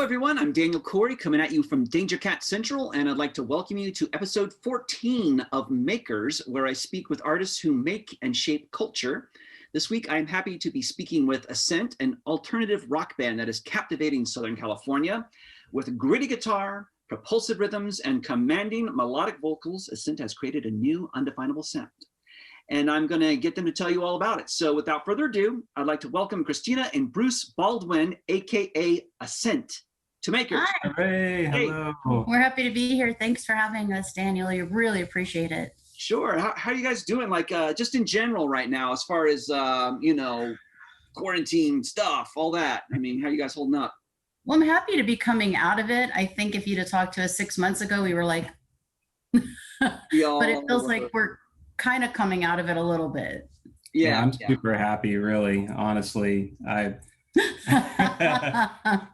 everyone. I'm Daniel Corey coming at you from Danger Cat Central, and I'd like to welcome you to episode 14 of Makers, where I speak with artists who make and shape culture. This week, I'm happy to be speaking with ASNT, an alternative rock band that is captivating Southern California. With gritty guitar, propulsive rhythms, and commanding melodic vocals, ASNT has created a new undefinable sound. And I'm going to get them to tell you all about it. So without further ado, I'd like to welcome Christina and Bruce Baldwin, aka ASNT, to Makers. Hi. Hey, hello. We're happy to be here. Thanks for having us, Daniel. You really appreciate it. Sure. How are you guys doing? Like, just in general right now, as far as, quarantine stuff, all that. I mean, how are you guys holding up? Well, I'm happy to be coming out of it. I think if you'd have talked to us 6 months ago, we were like, but it feels like we're kind of coming out of it a little bit. Yeah, I'm super happy, really, honestly.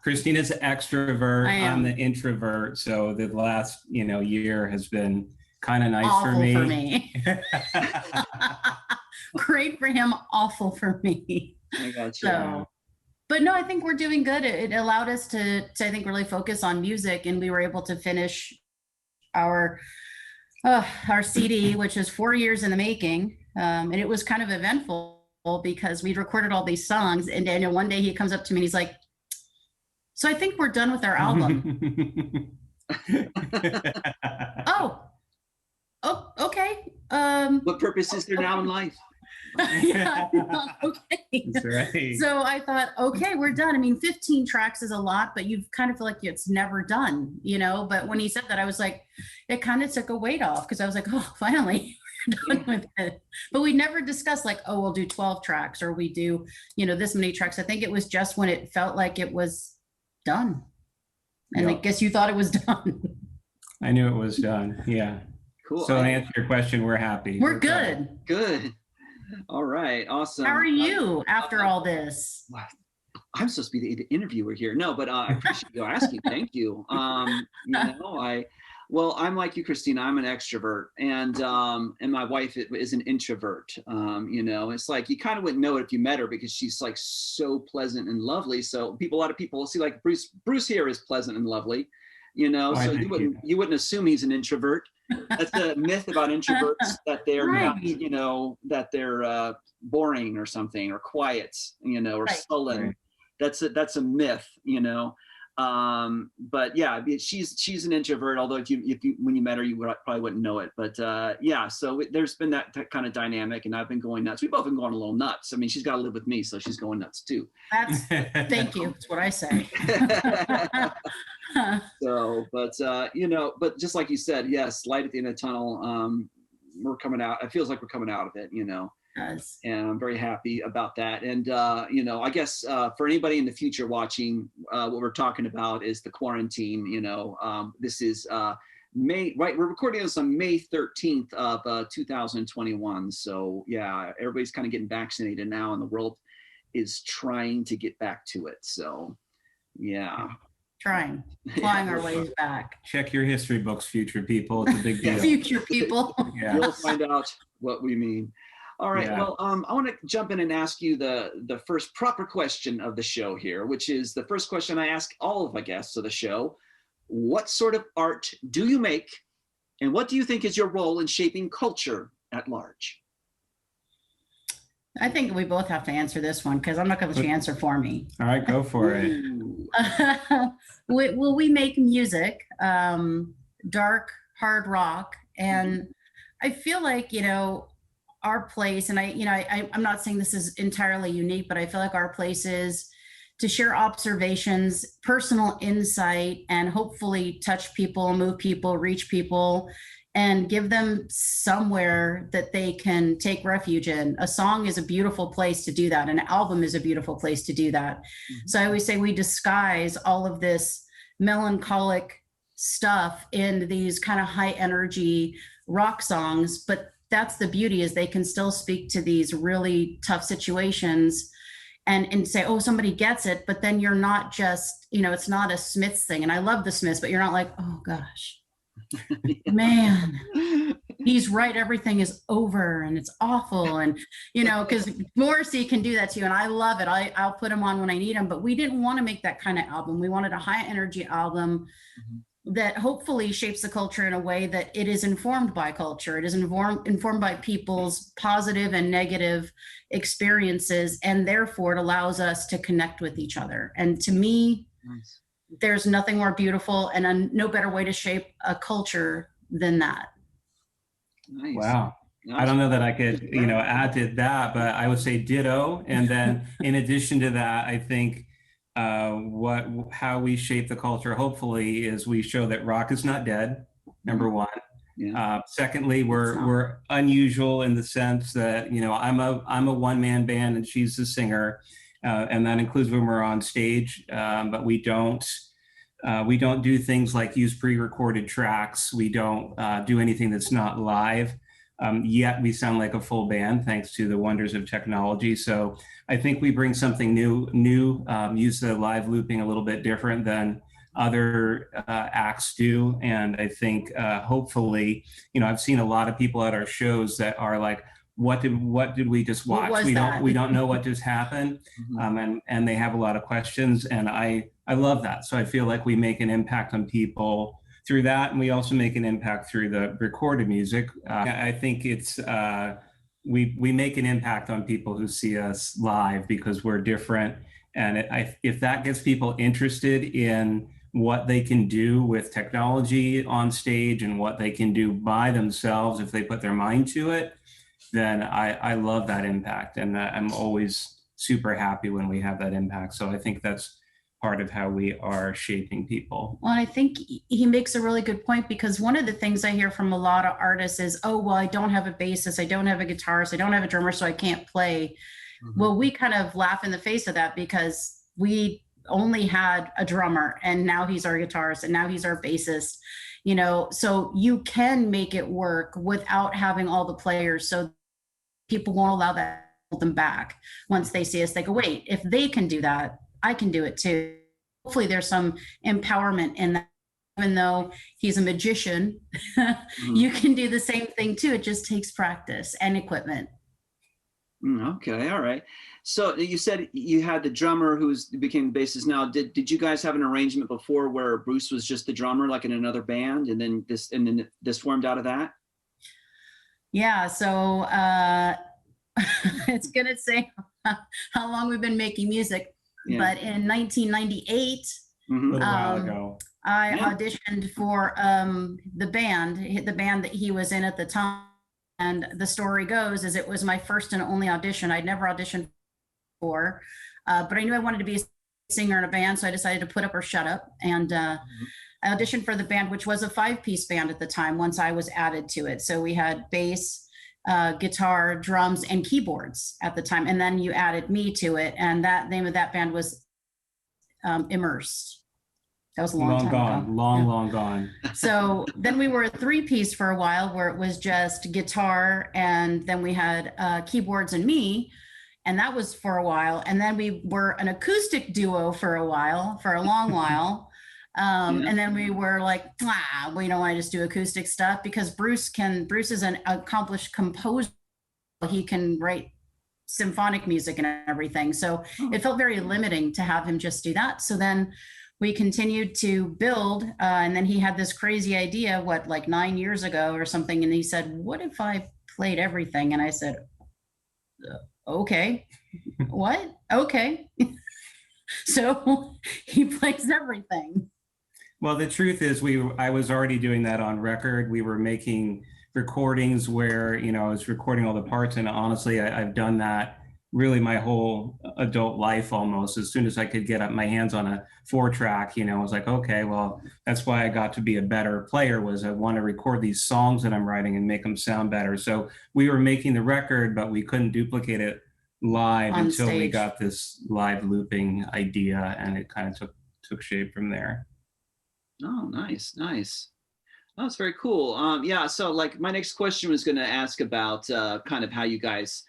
Christina's an extrovert, I'm the introvert, so the last year has been kind of nice awful for me. Great for him, awful for me. I got you. So, but no, I think we're doing good. It allowed us to I think really focus on music, and we were able to finish our CD, which is 4 years in the making. And it was kind of eventful because we'd recorded all these songs, and Daniel, one day he comes up to me and he's like, so I think we're done with our album. Oh, okay. What purpose is there now in life? Yeah, okay. That's right. So I thought, okay, we're done. I mean, 15 tracks is a lot, but you kind of feel like it's never done, But when he said that, I was like, it kind of took a weight off, because I was like, oh, finally, we're done with it. But we never discussed like, oh, we'll do 12 tracks or we do, this many tracks. I think it was just when it felt like it was done. And I guess you thought it was done. I knew it was done. Yeah. Cool. So to answer your question, we're happy. We're good. Good. All right. Awesome. How are you after all this? I'm supposed to be the interviewer here. No, but I appreciate you asking. Thank you. I'm like you, Christina. I'm an extrovert, and my wife is an introvert. It's like you kind of wouldn't know it if you met her, because she's like so pleasant and lovely. So a lot of people see like Bruce here is pleasant and lovely. So you wouldn't assume he's an introvert. That's the myth about introverts, that they're not, that they're boring or something, or quiet, or sullen. Right. That's a myth, but yeah, she's an introvert, although if you when you met her, you probably wouldn't know it. But so there's been that kind of dynamic, and I've been going nuts. We've both been going a little nuts. I mean, she's got to live with me, so she's going nuts too. Thank you. That's what I say. So, but just like you said, yes, light at the end of the tunnel. We're coming out. It feels like we're coming out of it, Yes. And I'm very happy about that. And, I guess for anybody in the future watching, what we're talking about is the quarantine. This is May, right? We're recording this on May 13th of 2021. So yeah, everybody's kind of getting vaccinated now, and the world is trying to get back to it. So yeah. Clawing our ways back. Check your history books, future people. It's a big deal. Future people. Yeah. You'll find out what we mean. All right. Yeah. Well, I want to jump in and ask you the first proper question of the show here, which is the first question I ask all of my guests of the show. What sort of art do you make, and what do you think is your role in shaping culture at large? I think we both have to answer this one, because I'm not going to let you answer for me. All right, go for it. We make music, dark, hard rock, and I feel like, our place, and I'm not saying this is entirely unique, but I feel like our place is to share observations, personal insight, and hopefully touch people, move people, reach people, and give them somewhere that they can take refuge in. A song is a beautiful place to do that. An album is a beautiful place to do that. So I always say we disguise all of this melancholic stuff in these kind of high energy rock songs, but that's the beauty, is they can still speak to these really tough situations and say, oh, somebody gets it, but then you're not just, it's not a Smiths thing. And I love the Smiths, but you're not like, oh gosh, Man, he's right. Everything is over and it's awful. And, you know, because Morrissey can do that too. And I love it. I'll put him on when I need him. But we didn't want to make that kind of album. We wanted a high energy album that hopefully shapes the culture in a way that it is informed by culture. It is informed by people's positive and negative experiences. And therefore, it allows us to connect with each other. And to me, Nice. There's nothing more beautiful and no better way to shape a culture than that. Nice. Wow. I don't know that I could, you know, add to that, but I would say ditto. And then in addition to that, I think how we shape the culture, hopefully, is we show that rock is not dead, number one. Yeah. Secondly, we're unusual in the sense that, you know, I'm a one-man band and she's the singer. And that includes when we're on stage, but we don't do things like use pre-recorded tracks. We don't do anything that's not live. Yet we sound like a full band thanks to the wonders of technology. So I think we bring something new, use the live looping a little bit different than other acts do. And I think hopefully, you know, I've seen a lot of people at our shows that are like, what did we just watch? We don't know what just happened. And they have a lot of questions, and I love that. So I feel like we make an impact on people through that, and we also make an impact through the recorded music. I think it's we make an impact on people who see us live because we're different, and if that gets people interested in what they can do with technology on stage and what they can do by themselves if they put their mind to it, then I love that impact, and I'm always super happy when we have that impact. So I think that's part of how we are shaping people. Well, I think he makes a really good point, because one of the things I hear from a lot of artists is, oh, well, I don't have a bassist, I don't have a guitarist, I don't have a drummer, so I can't play. Well, we kind of laugh in the face of that because we only had a drummer, and now he's our guitarist, and now he's our bassist. You know, so you can make it work without having all the players. So people won't allow that to hold them back. Once they see us, they go, wait, if they can do that, I can do it too. Hopefully there's some empowerment in that. Even though he's a magician, you can do the same thing too. It just takes practice and equipment. Okay, all right. So you said you had the drummer who became the bassist now. Did you guys have an arrangement before where Bruce was just the drummer, like in another band, and then this formed out of that? Yeah, so it's gonna say how long we've been making music, but in 1998, a while ago, I auditioned for the band that he was in at the time. And the story goes is it was my first and only audition. I'd never auditioned before, but I knew I wanted to be a singer in a band, so I decided to put up or shut up. And I auditioned for the band, which was a 5-piece band at the time once I was added to it. So we had bass, guitar, drums, and keyboards at the time. And then you added me to it. And that name of that band was Immersed. That was a long time ago. Long gone. So then we were a 3-piece for a while where it was just guitar, and then we had keyboards and me, and that was for a while. And then we were an acoustic duo for a long while. And then we were like, we don't want to just do acoustic stuff, because Bruce is an accomplished composer. He can write symphonic music and everything. So it felt very limiting to have him just do that. So then we continued to build, and then he had this crazy idea, like 9 years ago or something, and he said, what if I played everything? And I said, okay. What? Okay. So he plays everything. Well, the truth is I was already doing that on record. We were making recordings where, you know, I was recording all the parts, and honestly, I've done that really my whole adult life almost. As soon as I could get my hands on a 4-track, you know, I was like, okay, well, that's why I got to be a better player, was I want to record these songs that I'm writing and make them sound better. So we were making the record, but we couldn't duplicate it live on until stage. We got this live looping idea, and it kind of took shape from there. Oh, nice. Oh, that's very cool. Yeah, so like my next question was going to ask about kind of how you guys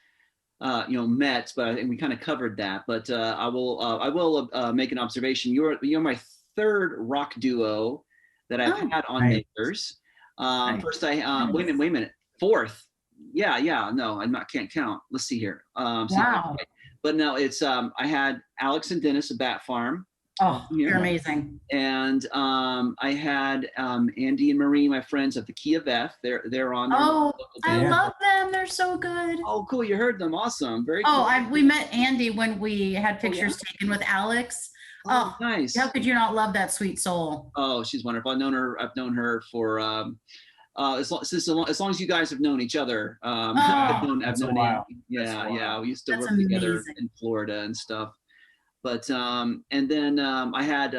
met, but I think we kind of covered that. But I will make an observation. You're my third rock duo that I've had on Makers. Nice. First, wait a minute. Fourth. Yeah. No, can't count. Let's see here. Wow. But no, it's I had Alex and Dennis of Bat Farm. Oh, you're amazing. And I had Andy and Marie, my friends of the Key of F. They're on. Oh, I love them. They're so good. Oh, cool. You heard them. Awesome. Very cool. Oh, we met Andy when we had pictures taken with Alex. Oh, nice. How could you not love that sweet soul? Oh, she's wonderful. I've known her for as long as you guys have known each other. I've known Andy. Yeah. We used to work together in Florida and stuff. But and then I had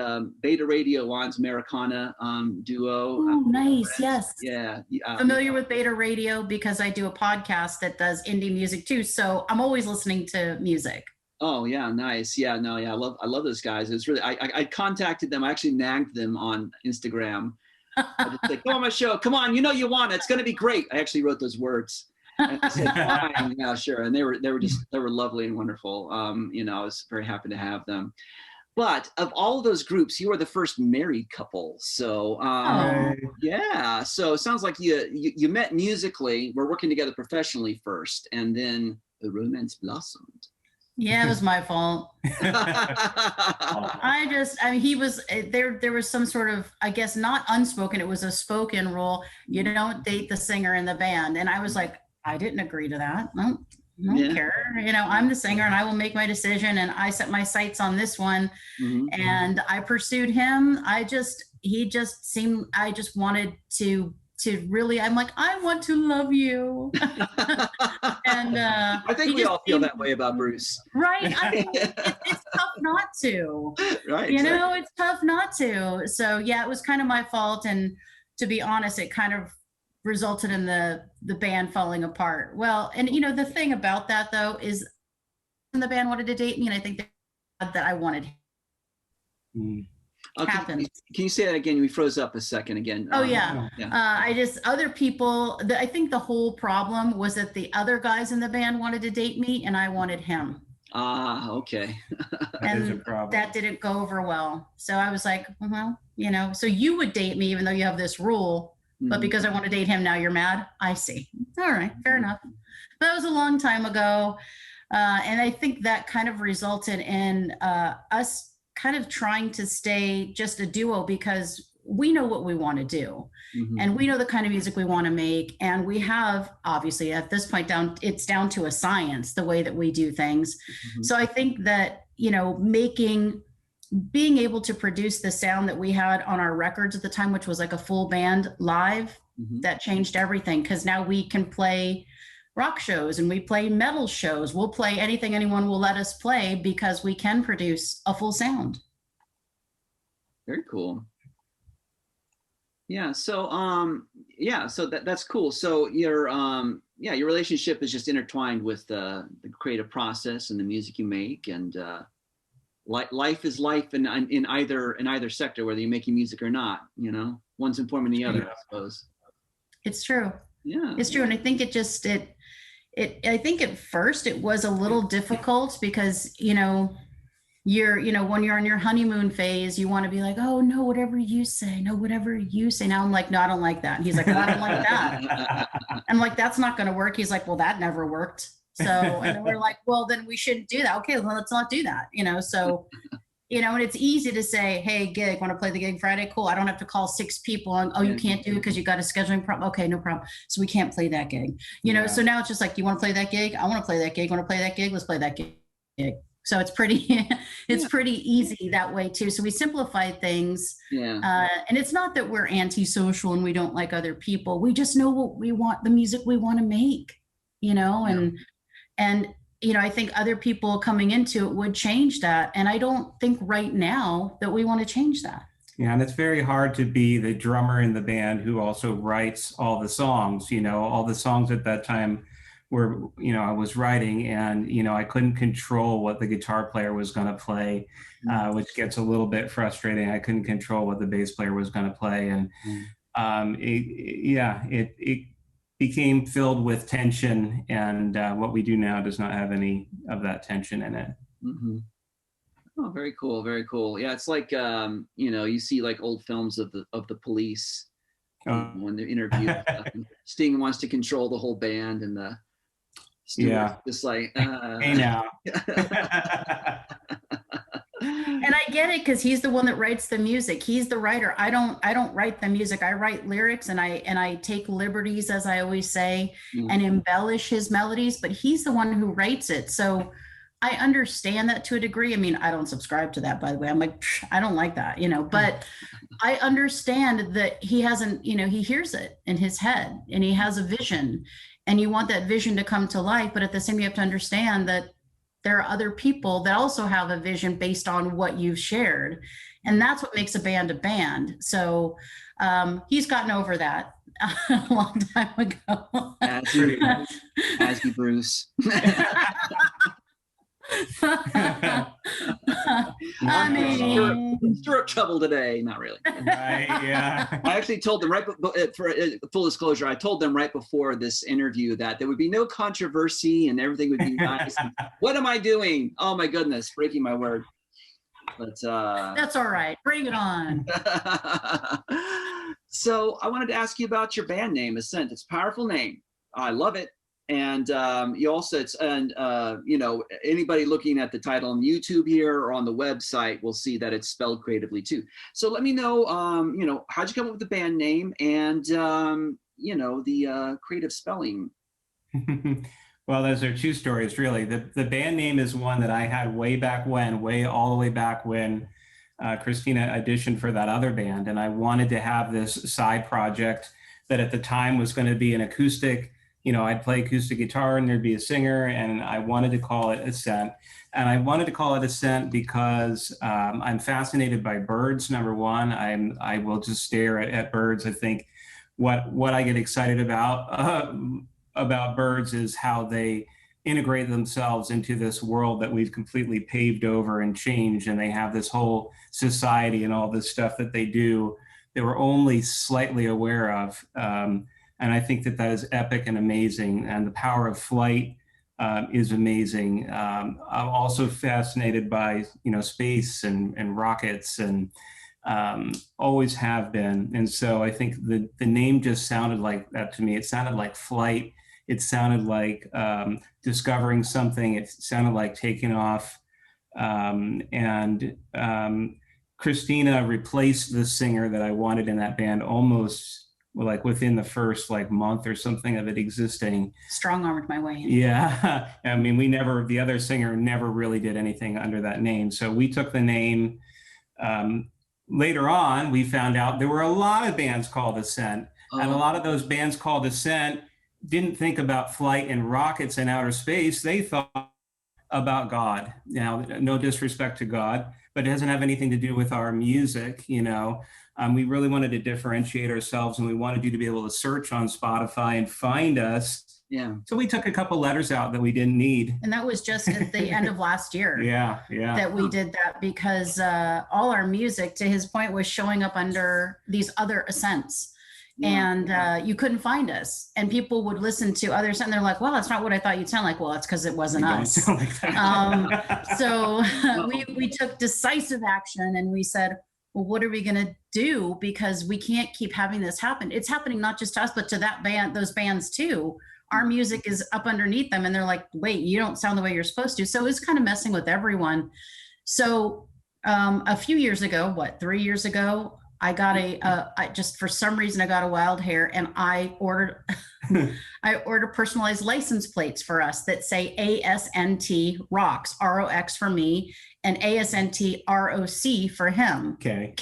Beta Radio on's Americana duo. Oh, nice. Yes. Yeah. Familiar with Beta Radio because I do a podcast that does indie music too. So I'm always listening to music. Oh yeah, nice. Yeah, no, yeah, I love those guys. It's really I contacted them. I actually nagged them on Instagram. I just like, go on my show. Come on, you want it. It's gonna be great. I actually wrote those words. And I said, fine, yeah, sure. And they were lovely and wonderful. I was very happy to have them. But of all of those groups, you are the first married couple. So yeah. So it sounds like you met musically. We're working together professionally first, and then the romance blossomed. Yeah, it was my fault. He was there was some sort of, I guess, not unspoken, it was a spoken rule. You don't date the singer in the band. And I was like, I didn't agree to that. I don't care. I'm the singer and I will make my decision. And I set my sights on this one. And I pursued him. I just wanted to really, I'm like, I want to love you. And I think we all feel that way about Bruce. Right. I mean, it's tough not to. Right. It's tough not to. So yeah, it was kind of my fault. And to be honest, it kind of resulted in the band falling apart. Well, and the thing about that though is the band wanted to date me, and I think that I wanted him. Happens. Can you say that again? We froze up a second again. Oh yeah. Other people, I think the whole problem was that the other guys in the band wanted to date me and I wanted him. Okay. And that didn't go over well. So I was like, well, so you would date me even though you have this rule, but because I want to date him, now you're mad. I see. All right, fair enough. That was a long time ago. And I think that kind of resulted in us kind of trying to stay just a duo because we know what we want to do and we know the kind of music we want to make. And we have, obviously at this point it's down to a science, the way that we do things. So I think that, being able to produce the sound that we had on our records at the time, which was like a full band live, that changed everything. Cause now we can play rock shows and we play metal shows. We'll play anything anyone will let us play because we can produce a full sound. Very cool. Yeah. So, so that's cool. So your relationship is just intertwined with the creative process and the music you make, and life is life in either sector, whether you're making music or not. One's informing the other, I suppose. It's true. Yeah, it's true. And I think I think at first it was a little difficult because, when you're on your honeymoon phase, you want to be like, oh no, whatever you say. Now I'm like, no, I don't like that. And he's like, well, I don't like that. I'm like, that's not going to work. He's like, well, that never worked. So, and then we're like, well, then we shouldn't do that. Okay, well, let's not do that. So, and it's easy to say, hey, gig, want to play the gig Friday? Cool. I don't have to call 6 people and, oh, you can't do it because you got a scheduling problem. Okay, no problem. So we can't play that gig. So now it's just like, you want to play that gig? I want to play that gig. Want to play that gig? Let's play that gig. So it's pretty, pretty easy that way too. So we simplified things. Yeah. And it's not that we're antisocial and we don't like other people. We just know what we want, the music we want to make, and I think other people coming into it would change that. And I don't think right now that we want to change that. Yeah, and it's very hard to be the drummer in the band who also writes all the songs. All the songs at that time were, I was writing, and, I couldn't control what the guitar player was going to play, which gets a little bit frustrating. I couldn't control what the bass player was going to play. And it became filled with tension, and what we do now does not have any of that tension in it. Oh, very cool, very cool. Yeah, it's like you see like old films of the Police, when they're interviewed. And Sting wants to control the whole band, and the Stewart's just like, hey now. And I get it, because he's the one that writes the music. He's the writer. I don't write the music. I write lyrics, and I take liberties, as I always say, and embellish his melodies, but he's the one who writes it. So I understand that to a degree. I mean, I don't subscribe to that, by the way. I'm like, I don't like that, but I understand that he hasn't, he hears it in his head, and he has a vision, and you want that vision to come to life. But at the same time, you have to understand that there are other people that also have a vision based on what you've shared. And that's what makes a band a band. So he's gotten over that a long time ago. As you, Bruce. I mean, stir up trouble today. Not really. Right, yeah. I actually told them for full disclosure, I told them right before this interview that there would be no controversy and everything would be nice. What am I doing? Oh my goodness, breaking my word. But that's all right. Bring it on. So I wanted to ask you about your band name, ASNT. It's a powerful name. I love it. And you also, anybody looking at the title on YouTube here or on the website will see that it's spelled creatively too. So let me know, how'd you come up with the band name and, the creative spelling? Well, those are two stories, really. The band name is one that I had way all the way back when Christina auditioned for that other band. And I wanted to have this side project that at the time was going to be an acoustic. I'd play acoustic guitar and there'd be a singer, and I wanted to call it ASNT. And I wanted to call it ASNT because I'm fascinated by birds, number one. I will just stare at birds. I think what I get excited about birds is how they integrate themselves into this world that we've completely paved over and changed. And they have this whole society and all this stuff that they do that we're only slightly aware of. And I think that is epic and amazing. And the power of flight is amazing. I'm also fascinated by, space and rockets, and always have been. And so I think the name just sounded like that to me. It sounded like flight. It sounded like discovering something. It sounded like taking off. And Christina replaced the singer that I wanted in that band almost like within the first month or something of it existing. Strong-armed my way in. Yeah. I mean, the other singer never really did anything under that name. So we took the name. Later on, we found out there were a lot of bands called ASNT. And a lot of those bands called ASNT didn't think about flight and rockets in outer space. They thought about God. Now, no disrespect to God, but it doesn't have anything to do with our music, We really wanted to differentiate ourselves, and we wanted you to be able to search on Spotify and find us. Yeah. So we took a couple letters out that we didn't need. And that was just at the end of last year. Yeah. That we did that because all our music, to his point, was showing up under these other ASNTs. And you couldn't find us, and people would listen to others and they're like, well, that's not what I thought you'd sound like. Well, that's because it wasn't us. So we took decisive action, and we said, well, what are we going to do? Because we can't keep having this happen. It's happening not just to us, but to that band, those bands too. Our music is up underneath them, and they're like, wait, you don't sound the way you're supposed to. So it's kind of messing with everyone. So a few years ago, 3 years ago, I got I just, for some reason, I got a wild hair, and I ordered personalized license plates for us that say ASNT rocks, ROX for me, and ASNT ROC for him. K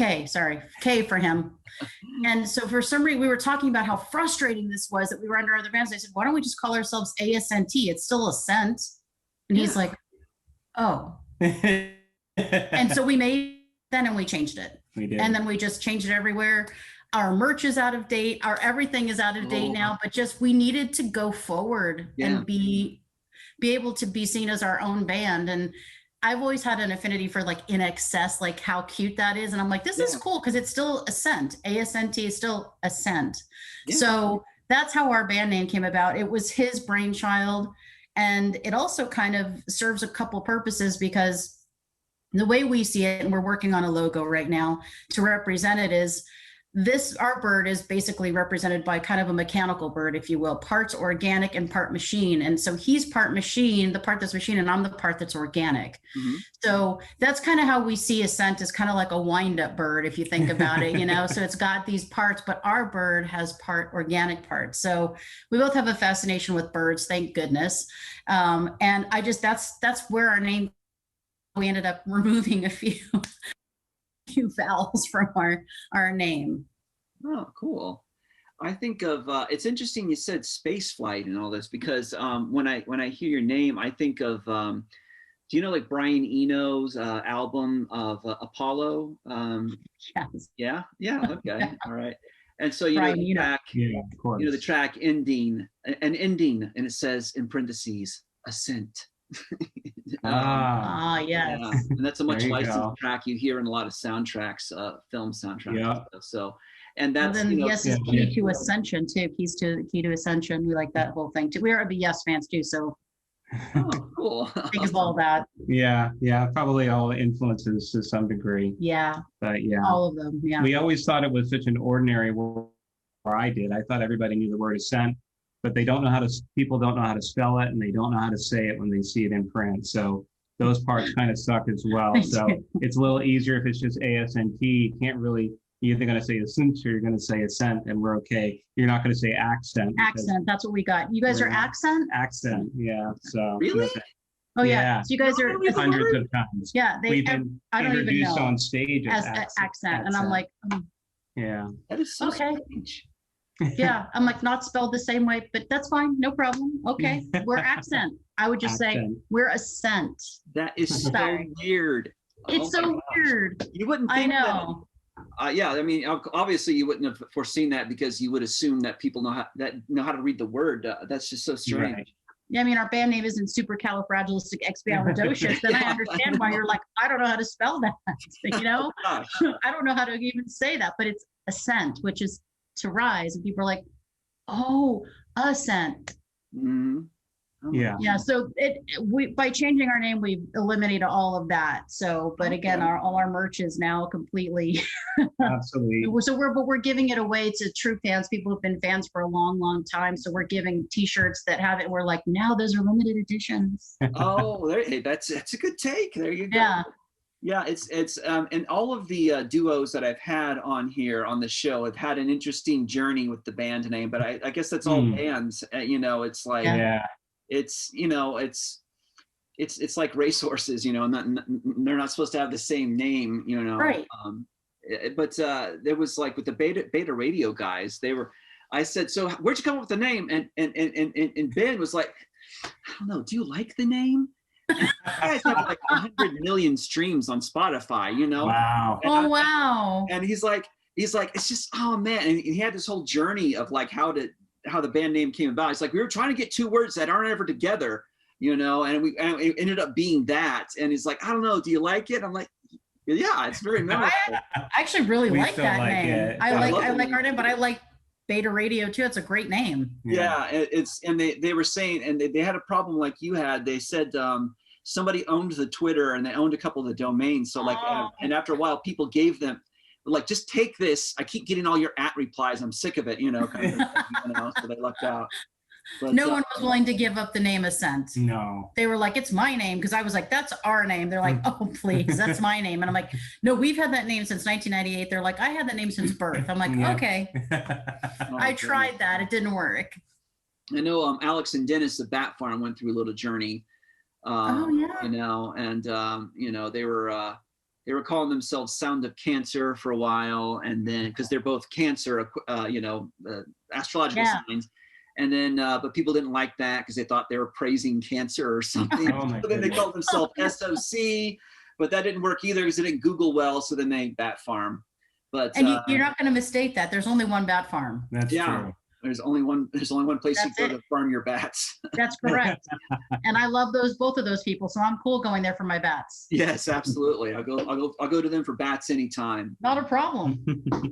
for him. And so for some reason, we were talking about how frustrating this was that we were under other bands. I said, why don't we just call ourselves ASNT? It's still ASNT. And he's like, oh. And so we made then, and we changed it. We did. And then we just changed it everywhere. Our merch is out of date. Our everything is out of date now, but just, we needed to go forward and be able to be seen as our own band. And I've always had an affinity for In Excess, how cute that is. And I'm like, this is cool because it's still ASNT. ASNT is still ASNT. Yeah. So that's how our band name came about. It was his brainchild. And it also kind of serves a couple purposes, because the way we see it, and we're working on a logo right now to represent it, is our bird is basically represented by kind of a mechanical bird, if you will, parts organic and part machine. And so he's part machine, the part that's machine, and I'm the part that's organic. Mm-hmm. So that's kind of how we see ASNT as kind of like a wind-up bird, if you think about it, you know. So it's got these parts, but our bird has part organic parts. So we both have a fascination with birds, thank goodness. And I just, that's where our name, we ended up removing a few vowels from our name. Oh, cool. I think of it's interesting you said space flight and all this, because when I hear your name, I think of do you know like Brian Eno's album of Apollo? Yes. Yeah, okay. All right. And so you Brian know the Eno. track, Yeah, of course. you know the track ending, and it says in parentheses ASNT. Yes. Yeah, and that's a much There you licensed go. track you hear in a lot of soundtracks, film soundtracks. Yeah. And stuff. So, and Well, that's, then you know, yes is key to ascension too. Key to ascension. We like that whole thing too. We are the Yes fans too. So oh, cool. think of all that. Yeah, probably all influences to some degree. Yeah, But yeah, all of them. Yeah. we always thought it was such an ordinary word, or I did. I thought everybody knew the word ascent, but they don't know how to, people don't know how to spell it, and they don't know how to say it when they see it in print. So those parts kind of suck as well. So it's a little easier if it's just ASNT. You can't really, you're either going to say ascent or you're going to say ascent, and we're okay. You're not going to say accent. Accent. That's what we got. You guys are accent? Accent, yeah. So Really? Oh yeah. Yeah. So you guys are hundreds of times. yeah, We've been I don't even introduced know. on stage as accent. And I'm like, yeah. That is so Okay. strange. yeah, I'm like not spelled the same way, but that's fine, no problem. Okay, we're accent. I would just say Accent. we're ascent. That is so Sorry. weird. It's Oh my so gosh. weird. You wouldn't I think know. that. Yeah, I mean, obviously you wouldn't have foreseen that, because you would assume that people know how to read the word. That's just so strange. Right. Yeah, I mean, our band name isn't supercalifragilisticexpialidocious, then I understand why you're like, I don't know how to spell that. You know, Gosh. I don't know how to even say that, but it's ascent, which is to rise, and people are like, oh, ascent. Mhm. Oh my Yeah. Yeah, so we by changing our name, we've eliminated all of that. So, but again, Okay. all our merch is now completely. Absolutely. So we're giving it away to true fans, people who've been fans for a long, long time. So we're giving T-shirts that have it. We're like, now those are limited editions. Oh, hey, that's a good take. There you go. Yeah. Yeah, it's and all of the duos that I've had on here on the show have had an interesting journey with the band name, but I guess that's all bands. You know, it's like Yeah. it's, you know, it's like racehorses, you know, and they're not supposed to have the same name, you know. Right. But there was like with the Beta Radio guys, I said, so where'd you come up with the name? And Ben was like, I don't know, do you like the name? And you guys have like 100 million streams on Spotify, you know. Wow. And Oh, wow. and he's like, it's just, oh man. And he had this whole journey of like how the band name came about. It's like, we were trying to get two words that aren't ever together, you know, and it ended up being that. And he's like, I don't know, do you like it? I'm like, yeah, it's very memorable. I actually really We like still that like name. it. I I love like it. our name, but I like Beta Radio too. It's a great name. Yeah, it's, and they were saying, and they had a problem like you had. They said somebody owned the Twitter and they owned a couple of the domains. So like, and after a while, people gave them, like, just take this. I keep getting all your @ replies. I'm sick of it, you know. Kind of thing, you know, so they lucked out. But, No one was willing to give up the name Ascent. No. They were like, it's my name, because I was like, that's our name. They're like, oh, please, that's my name. And I'm like, no, we've had that name since 1998. They're like, I had that name since birth. I'm like, Yeah. okay. I tried that. It didn't work. I know Alex and Dennis of Bat Farm went through a little journey. Oh, yeah. You know, and you know, they were calling themselves Sound of Cancer for a while, and then because they're both Cancer, you know, astrological signs. And then, but people didn't like that because they thought they were praising Cancer or something. Oh my So then they called themselves SOC, but that didn't work either because it didn't Google well. So then they Bat Farm. But And you're not going to mistake that. There's only one bat farm. That's true. There's only one place That's you go it. to farm your bats. That's correct. And I love both of those people. So I'm cool going there for my bats. Yes, absolutely. I'll go to them for bats anytime. Not a problem.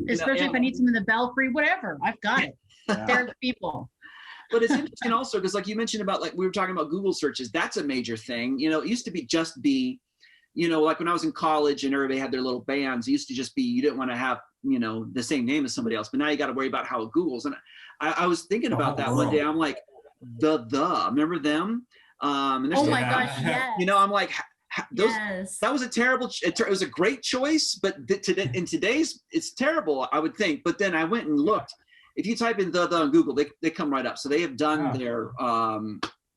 Especially if I need some in the Belfry, whatever. I've got it. They're the people. But it's interesting also because, like you mentioned about, like we were talking about Google searches, that's a major thing. You know, it used to be, you know, like when I was in college and everybody had their little bands, it used to just be, you didn't want to have you know, the same name as somebody else, but now you got to worry about how it Googles. And I was thinking about that one day. I'm like, remember them? And oh my gosh, yes. You know, I'm like, those, yes. That was a terrible, it was a great choice, but in today's, it's terrible, I would think. But then I went and looked. If you type in the on Google, they come right up. So they have done their,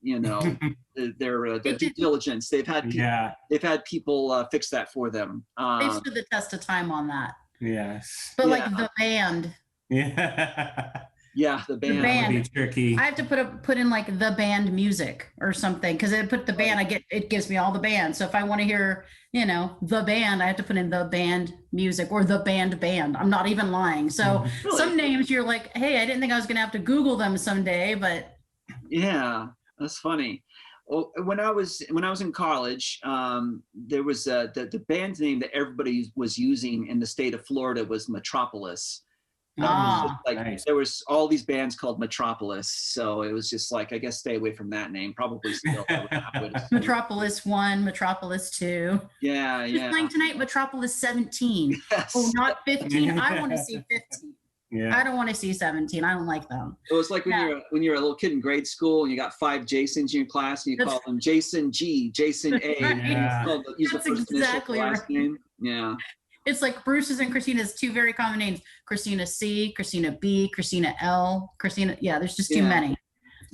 you know, their due diligence. They've had people fix that for them. They've stood the test of time on that. Yes. But like the band. Yeah. Yeah, the band. That would be tricky. I have to put in like the band music or something, because I put the band, it gives me all the band. So if I want to hear, you know, the band, I have to put in the band music or the band. I'm not even lying. So really? Some names you're like, hey, I didn't think I was going to have to Google them someday, but. Yeah, that's funny. Well, when I was in college, there was the band name that everybody was using in the state of Florida was Metropolis. Nice. There was all these bands called Metropolis, so it was just like, I guess stay away from that name. Probably still. Metropolis 1, Metropolis 2. Yeah. Who's playing tonight? Metropolis 17. Yes. Oh, not 15. I want to see 15. Yeah. I don't want to see 17. I don't like them. It was like when you're a little kid in grade school and you got 5 Jasons in your class and you call them Jason G, Jason A. Right. Use the first exactly initial last name. Yeah. It's like Bruce's and Christina's 2 very common names. Christina C, Christina B, Christina L, Christina. Yeah, there's just too many.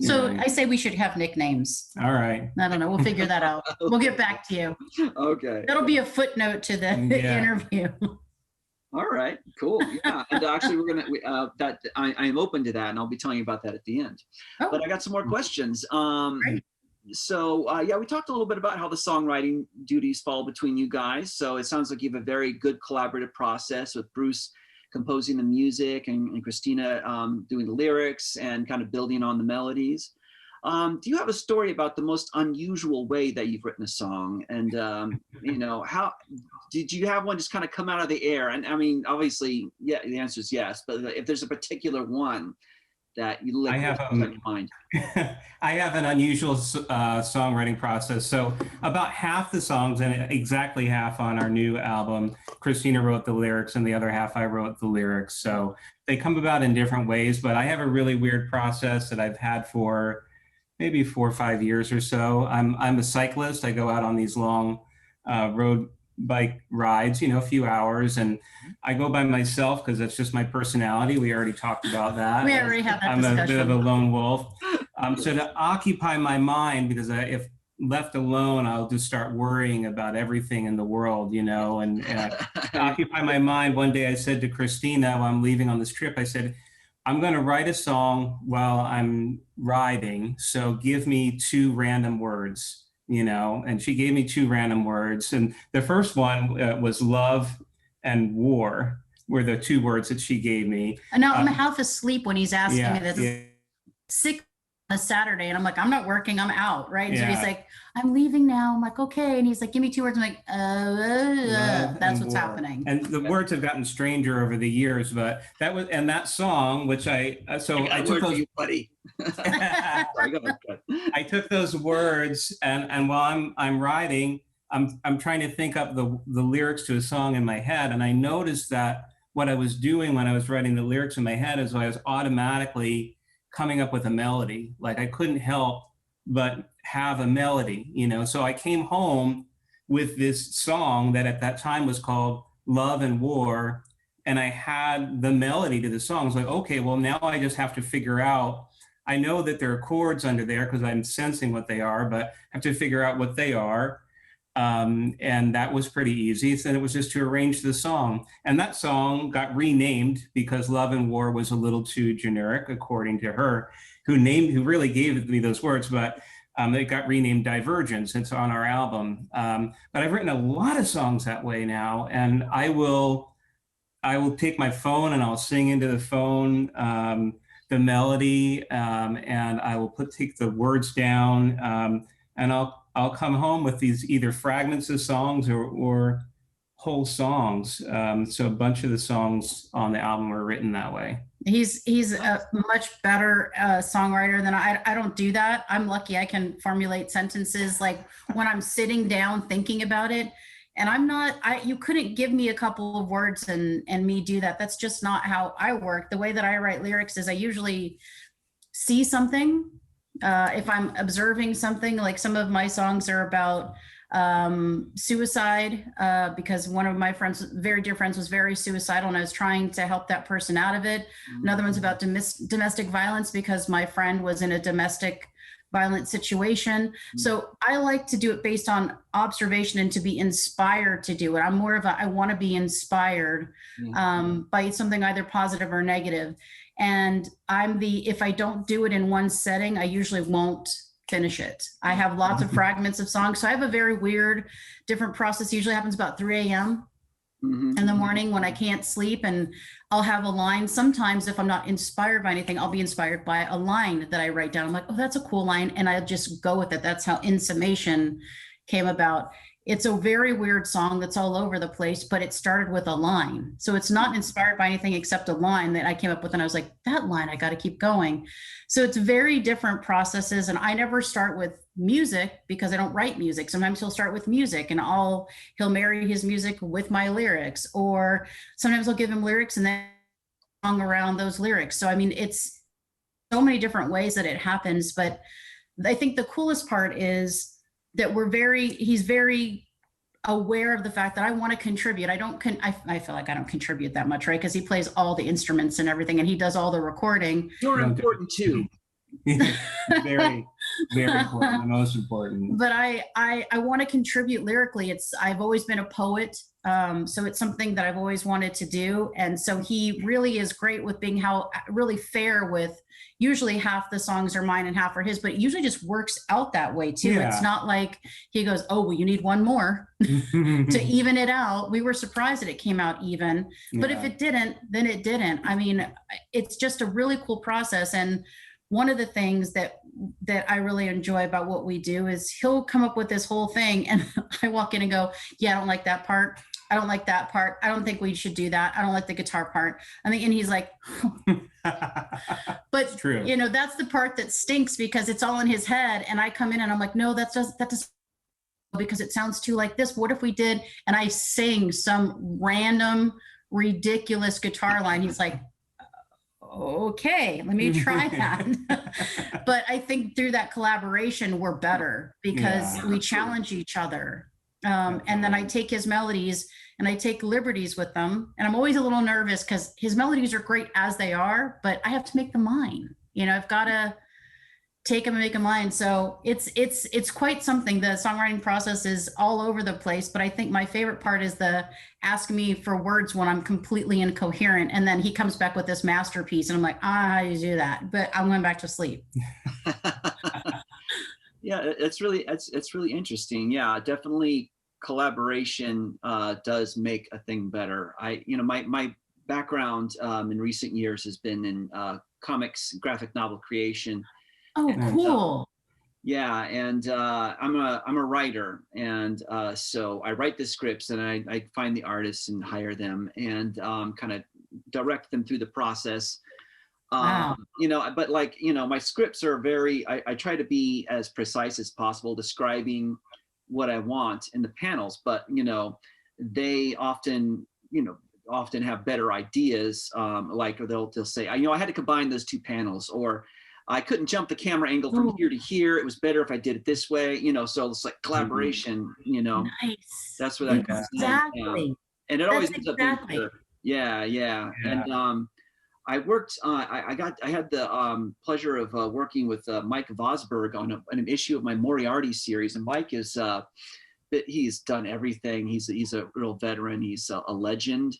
So I say we should have nicknames. All right. I don't know. We'll figure that out. We'll get back to you. Okay. That'll be a footnote to the interview. All right, cool. Yeah, and actually, we're gonna I'm open to that, and I'll be telling you about that at the end. Oh. But I got some more questions. Great. So we talked a little bit about how the songwriting duties fall between you guys. So it sounds like you have a very good collaborative process with Bruce composing the music and Christina doing the lyrics and kind of building on the melodies. Do you have a story about the most unusual way that you've written a song? And, you know, how did you have one just kind of come out of the air? And I mean, obviously, yeah, the answer is yes. But if there's a particular one that you like in your mind. I have an unusual songwriting process. So about half the songs, and exactly half on our new album, Christina wrote the lyrics and the other half I wrote the lyrics. So they come about in different ways, but I have a really weird process that I've had for maybe 4 or 5 years or so. I'm a cyclist. I go out on these long road bike rides, you know, a few hours, and I go by myself because that's just my personality. We already talked about that. We already had that discussion. I'm a bit of a lone wolf. So to occupy my mind, because if left alone, I'll just start worrying about everything in the world, you know, and to occupy my mind. One day I said to Christina, while I'm leaving on this trip, I said, I'm going to write a song while I'm riding. So give me 2 random words. You know, and she gave me 2 random words. And the first one was love and war were the 2 words that she gave me. And now I'm half asleep when he's asking me this. Yeah. 6 on a Saturday, and I'm like, I'm not working, I'm out, right? And so Yeah. he's like, I'm leaving now. I'm like, okay. And he's like, give me 2 words. I'm like, that's what's happening. And the words have gotten stranger over the years, but that song, which I took those, you, buddy. Sorry, go ahead. I took those words and while I'm writing, I'm trying to think up the lyrics to a song in my head. And I noticed that what I was doing when I was writing the lyrics in my head is I was automatically coming up with a melody. Like I couldn't help but have a melody, you know? So I came home with this song that at that time was called Love and War. And I had the melody to the song. It's like, okay, well now I just have to figure out, I know that there are chords under there because I'm sensing what they are, but I have to figure out what they are. And that was pretty easy. So then it was just to arrange the song. And that song got renamed because Love and War was a little too generic, according to her, who really gave me those words, but it got renamed Divergence. It's on our album. But I've written a lot of songs that way now. And I will take my phone and I'll sing into the phone the melody, and I will take the words down, and I'll come home with these either fragments of songs or whole songs. So a bunch of the songs on the album were written that way. He's a much better songwriter than I don't do that. I'm lucky I can formulate sentences like when I'm sitting down thinking about it. And you couldn't give me a couple of words and me do that. That's just not how I work. The way that I write lyrics is I usually see something. If I'm observing something, like some of my songs are about suicide, because one of my friends, very dear friends, was very suicidal and I was trying to help that person out of it. Another one's about domestic violence because my friend was in a domestic violent situation. So I like to do it based on observation and to be inspired to do it. I'm more of I want to be inspired by something either positive or negative. And if I don't do it in one setting, I usually won't finish it. I have lots of fragments of songs. So I have a very weird, different process. It usually happens about 3 a.m. in the morning when I can't sleep, and I'll have a line. Sometimes if I'm not inspired by anything, I'll be inspired by a line that I write down. I'm like, oh, that's a cool line. And I'll just go with it. That's how In Summation came about. It's a very weird song that's all over the place, but it started with a line. So it's not inspired by anything except a line that I came up with. And I was like, that line, I got to keep going. So it's very different processes. And I never start with music because I don't write music. Sometimes he'll start with music and he'll marry his music with my lyrics, or sometimes I'll give him lyrics and then song around those lyrics. So, I mean, it's so many different ways that it happens. But I think the coolest part is that he's very aware of the fact that I want to contribute. I feel like I don't contribute that much, right? Because he plays all the instruments and everything, and he does all the recording. You're important too. Very, very important, the most important. But I want to contribute lyrically. I've always been a poet, so it's something that I've always wanted to do. And so he really is great with being really fair with. Usually half the songs are mine and half are his, but it usually just works out that way too. Yeah. It's not like he goes, oh, well, you need one more to even it out. We were surprised that it came out even, but if it didn't, then it didn't. I mean, it's just a really cool process. And one of the things that I really enjoy about what we do is he'll come up with this whole thing and I walk in and go, yeah, I don't like that part. I don't like that part. I don't think we should do that. I don't like the guitar part. And he's like, but true. That's the part that stinks because it's all in his head. And I come in and I'm like, no, that doesn't, because it sounds too like this. What if we did? And I sing some random, ridiculous guitar line. He's like, okay, let me try that. But I think through that collaboration, we're better because we challenge each other. And then I take his melodies and I take liberties with them. And I'm always a little nervous because his melodies are great as they are, but I have to make them mine. I've got to take them and make them mine. So it's quite something. The songwriting process is all over the place, but I think my favorite part is the ask me for words when I'm completely incoherent. And then he comes back with this masterpiece and I'm like, how do you do that? But I'm going back to sleep. Yeah, it's really interesting. Yeah, definitely collaboration does make a thing better. My background in recent years has been in comics, graphic novel creation. Oh, cool. And I'm a writer, and so I write the scripts and I find the artists and hire them and kind of direct them through the process. Wow. But my scripts are I try to be as precise as possible describing what I want in the panels, but they often have better ideas. Or they'll say, I had to combine those two panels, or I couldn't jump the camera angle from here to here. It was better if I did it this way, so it's like collaboration, Nice. That's where that comes in. Exactly. And it always ends up being better. Yeah. And I worked, I had the pleasure of working with Mike Vosberg on an issue of my Moriarty series. And Mike is, he's done everything. He's a real veteran. He's a legend.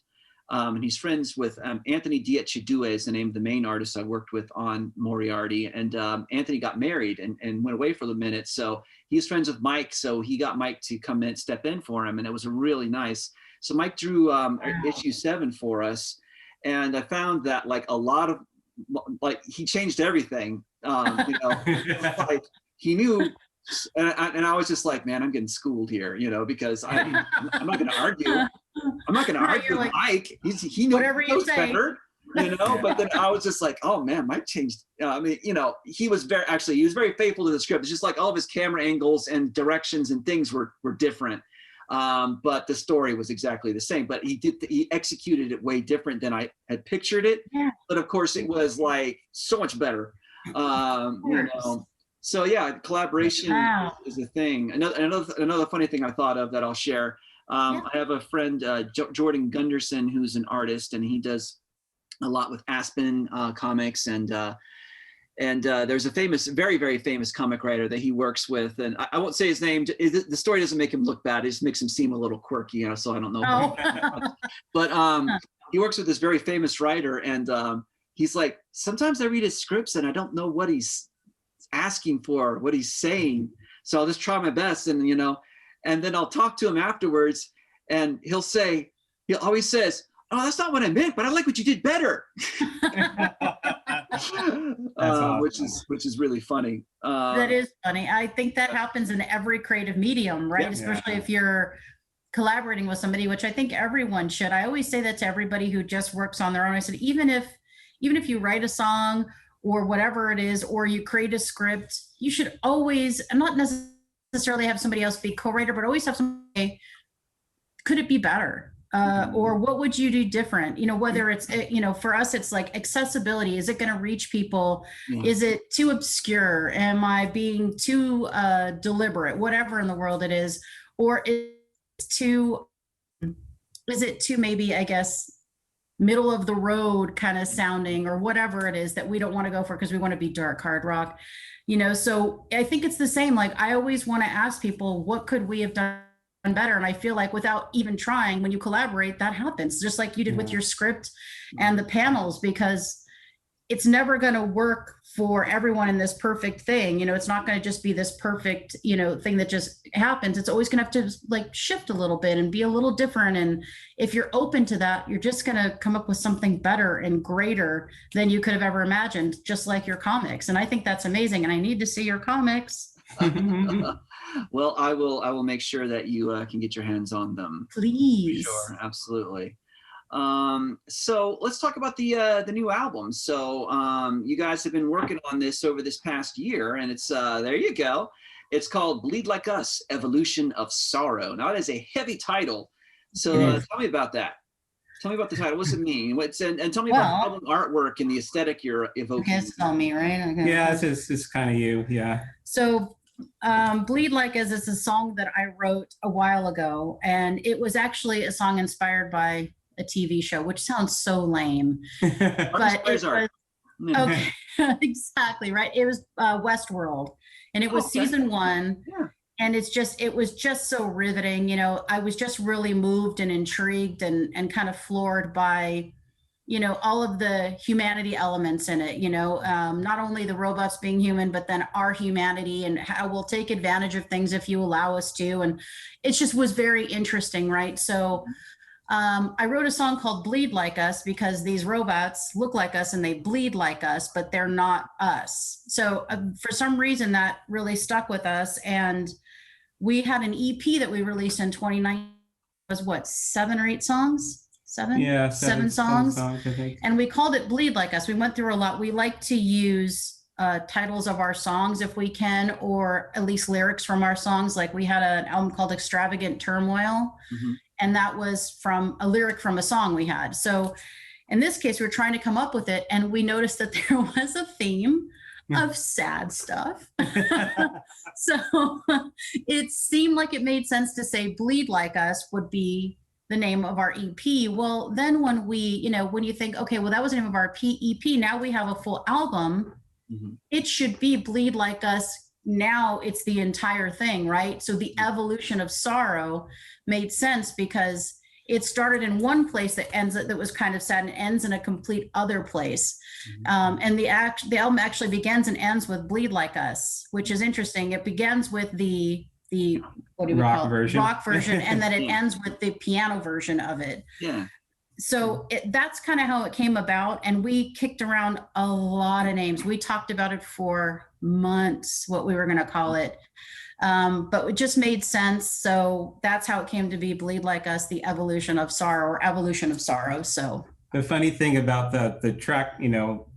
And he's friends with Anthony Dietchidue is the name of the main artist I worked with on Moriarty. And Anthony got married and went away for a minute. So he's friends with Mike. So he got Mike to come in, step in for him. And it was really nice. So Mike drew issue 7 for us. And I found that a lot of, he changed everything, he knew, and I was just like, man, I'm getting schooled here, because I'm not going to argue. I'm not going to argue with Mike. He knows better, but then I was just like, oh man, Mike changed. He was very faithful to the script. It's just like all of his camera angles and directions and things were different. but the story was exactly the same. But he executed it way different than I had pictured it. Yeah. But of course, it was like so much better. You know. So yeah, collaboration is a thing. Another funny thing I thought of that I'll share. I have a friend, Jordan Gunderson, who's an artist, and he does a lot with Aspen comics, and there's a famous, very, very famous comic writer that he works with, and I won't say his name. The story doesn't make him look bad; it just makes him seem a little quirky, you know. So I don't know. Oh. But he works with this very famous writer, and he's like, sometimes I read his scripts and I don't know what he's asking for, what he's saying. So I'll just try my best, and you know, and then I'll talk to him afterwards, and he always says, "Oh, that's not what I meant, but I like what you did better." Awesome. which is really funny. That is funny. I think that happens in every creative medium, right? Yeah. Especially if you're collaborating with somebody, which I think everyone should. I always say that to everybody who just works on their own. I said, even if you write a song or whatever it is, or you create a script, you should always, and not necessarily have somebody else be co-writer, but always have somebody, could it be better? Or what would you do different? You know, whether it's, you know, for us, it's like accessibility. Is it going to reach people? Yeah. Is it too obscure? Am I being too deliberate? Whatever in the world it is, or is it too maybe, I guess, middle of the road kind of sounding, or whatever it is that we don't want to go for because we want to be dark hard rock, you know? So I think it's the same. Like, I always want to ask people, what could we have done better? And I feel like without even trying, when you collaborate, that happens, just like you did with your script and the panels, because it's never going to work for everyone in this perfect thing. You know, it's not going to just be this perfect, you know, thing that just happens. It's always going to have to like shift a little bit and be a little different. And if you're open to that, you're just going to come up with something better and greater than you could have ever imagined, just like your comics. And I think that's amazing. And I need to see your comics. Well, I will make sure that you can get your hands on them. Please. Sure, absolutely. So let's talk about the new album. So you guys have been working on this over this past year, and it's there you go. It's called Bleed Like Us, Evolution of Sorrow. Now that is a heavy title. So tell me about that. Tell me about the title. What's it mean? And tell me about the album artwork and the aesthetic you're evoking. I guess it's on me, right? Okay. Yeah, it's kind of you. Yeah. So Bleed Like Us is a song that I wrote a while ago, and it was actually a song inspired by a TV show, which sounds so lame. But it was, okay, exactly, right? It was Westworld, and it was season 1. Yeah. And it was just so riveting. You know, I was just really moved and intrigued and kind of floored by, you know, all of the humanity elements in it, you know, not only the robots being human, but then our humanity and how we'll take advantage of things if you allow us to. And it just was very interesting, right? So I wrote a song called Bleed Like Us because these robots look like us and they bleed like us, but they're not us. So for some reason that really stuck with us. And we had an EP that we released in 2019. It was what, 7 or 8 songs? Seven songs, I think. And we called it Bleed Like Us. We went through a lot. We like to use titles of our songs if we can, or at least lyrics from our songs. Like we had an album called Extravagant Turmoil, and that was from a lyric from a song we had. So in this case, we were trying to come up with it, and we noticed that there was a theme of sad stuff. So it seemed like it made sense to say Bleed Like Us would be the name of our EP. Well, then when you think, okay, well, that was the name of our EP, now we have a full album. It should be Bleed Like Us. Now it's the entire thing, right? So the evolution of sorrow made sense because it started in one place that was kind of sad and ends in a complete other place. And the album actually begins and ends with Bleed Like Us, which is interesting. It begins with the what do we call it? Rock version, and then it ends with the piano version of it. Yeah. So that's kind of how it came about. And we kicked around a lot of names. We talked about it for months, what we were going to call it. But it just made sense. So that's how it came to be Bleed Like Us, the evolution of sorrow, or evolution of sorrow. So the funny thing about the track, you know,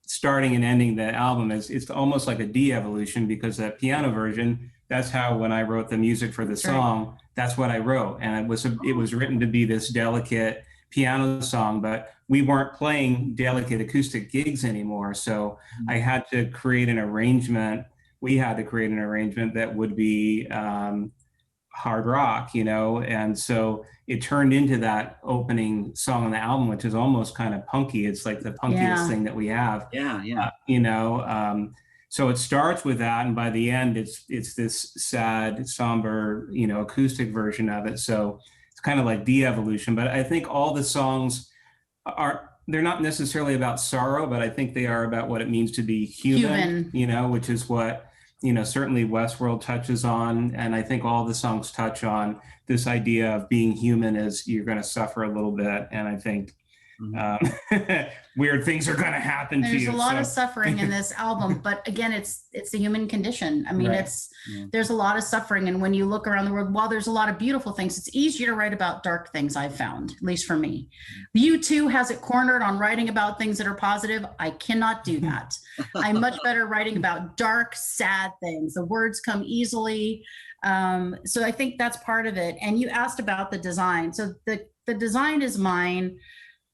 starting and ending the album is it's almost like a de-evolution, because that piano version, that's how, when I wrote the music for the song, that's what I wrote. And it was written to be this delicate piano song, but we weren't playing delicate acoustic gigs anymore. So I had to create an arrangement. We had to create an arrangement that would be hard rock, and so it turned into that opening song on the album, which is almost kind of punky. It's like the punkiest thing that we have. So it starts with that, and by the end, it's this sad, somber, acoustic version of it. So it's kind of like de-evolution. But I think all the songs they're not necessarily about sorrow, but I think they are about what it means to be human. Which is what certainly Westworld touches on, and I think all the songs touch on this idea of being human is you're going to suffer a little bit, and I think weird things are going to happen to you. There's a lot of suffering in this album, but again, it's the human condition. I mean, there's a lot of suffering, and when you look around the world, while there's a lot of beautiful things, it's easier to write about dark things, I've found, at least for me. U2 has it cornered on writing about things that are positive. I cannot do that. I'm much better writing about dark, sad things. The words come easily. So I think that's part of it. And you asked about the design. So the design is mine.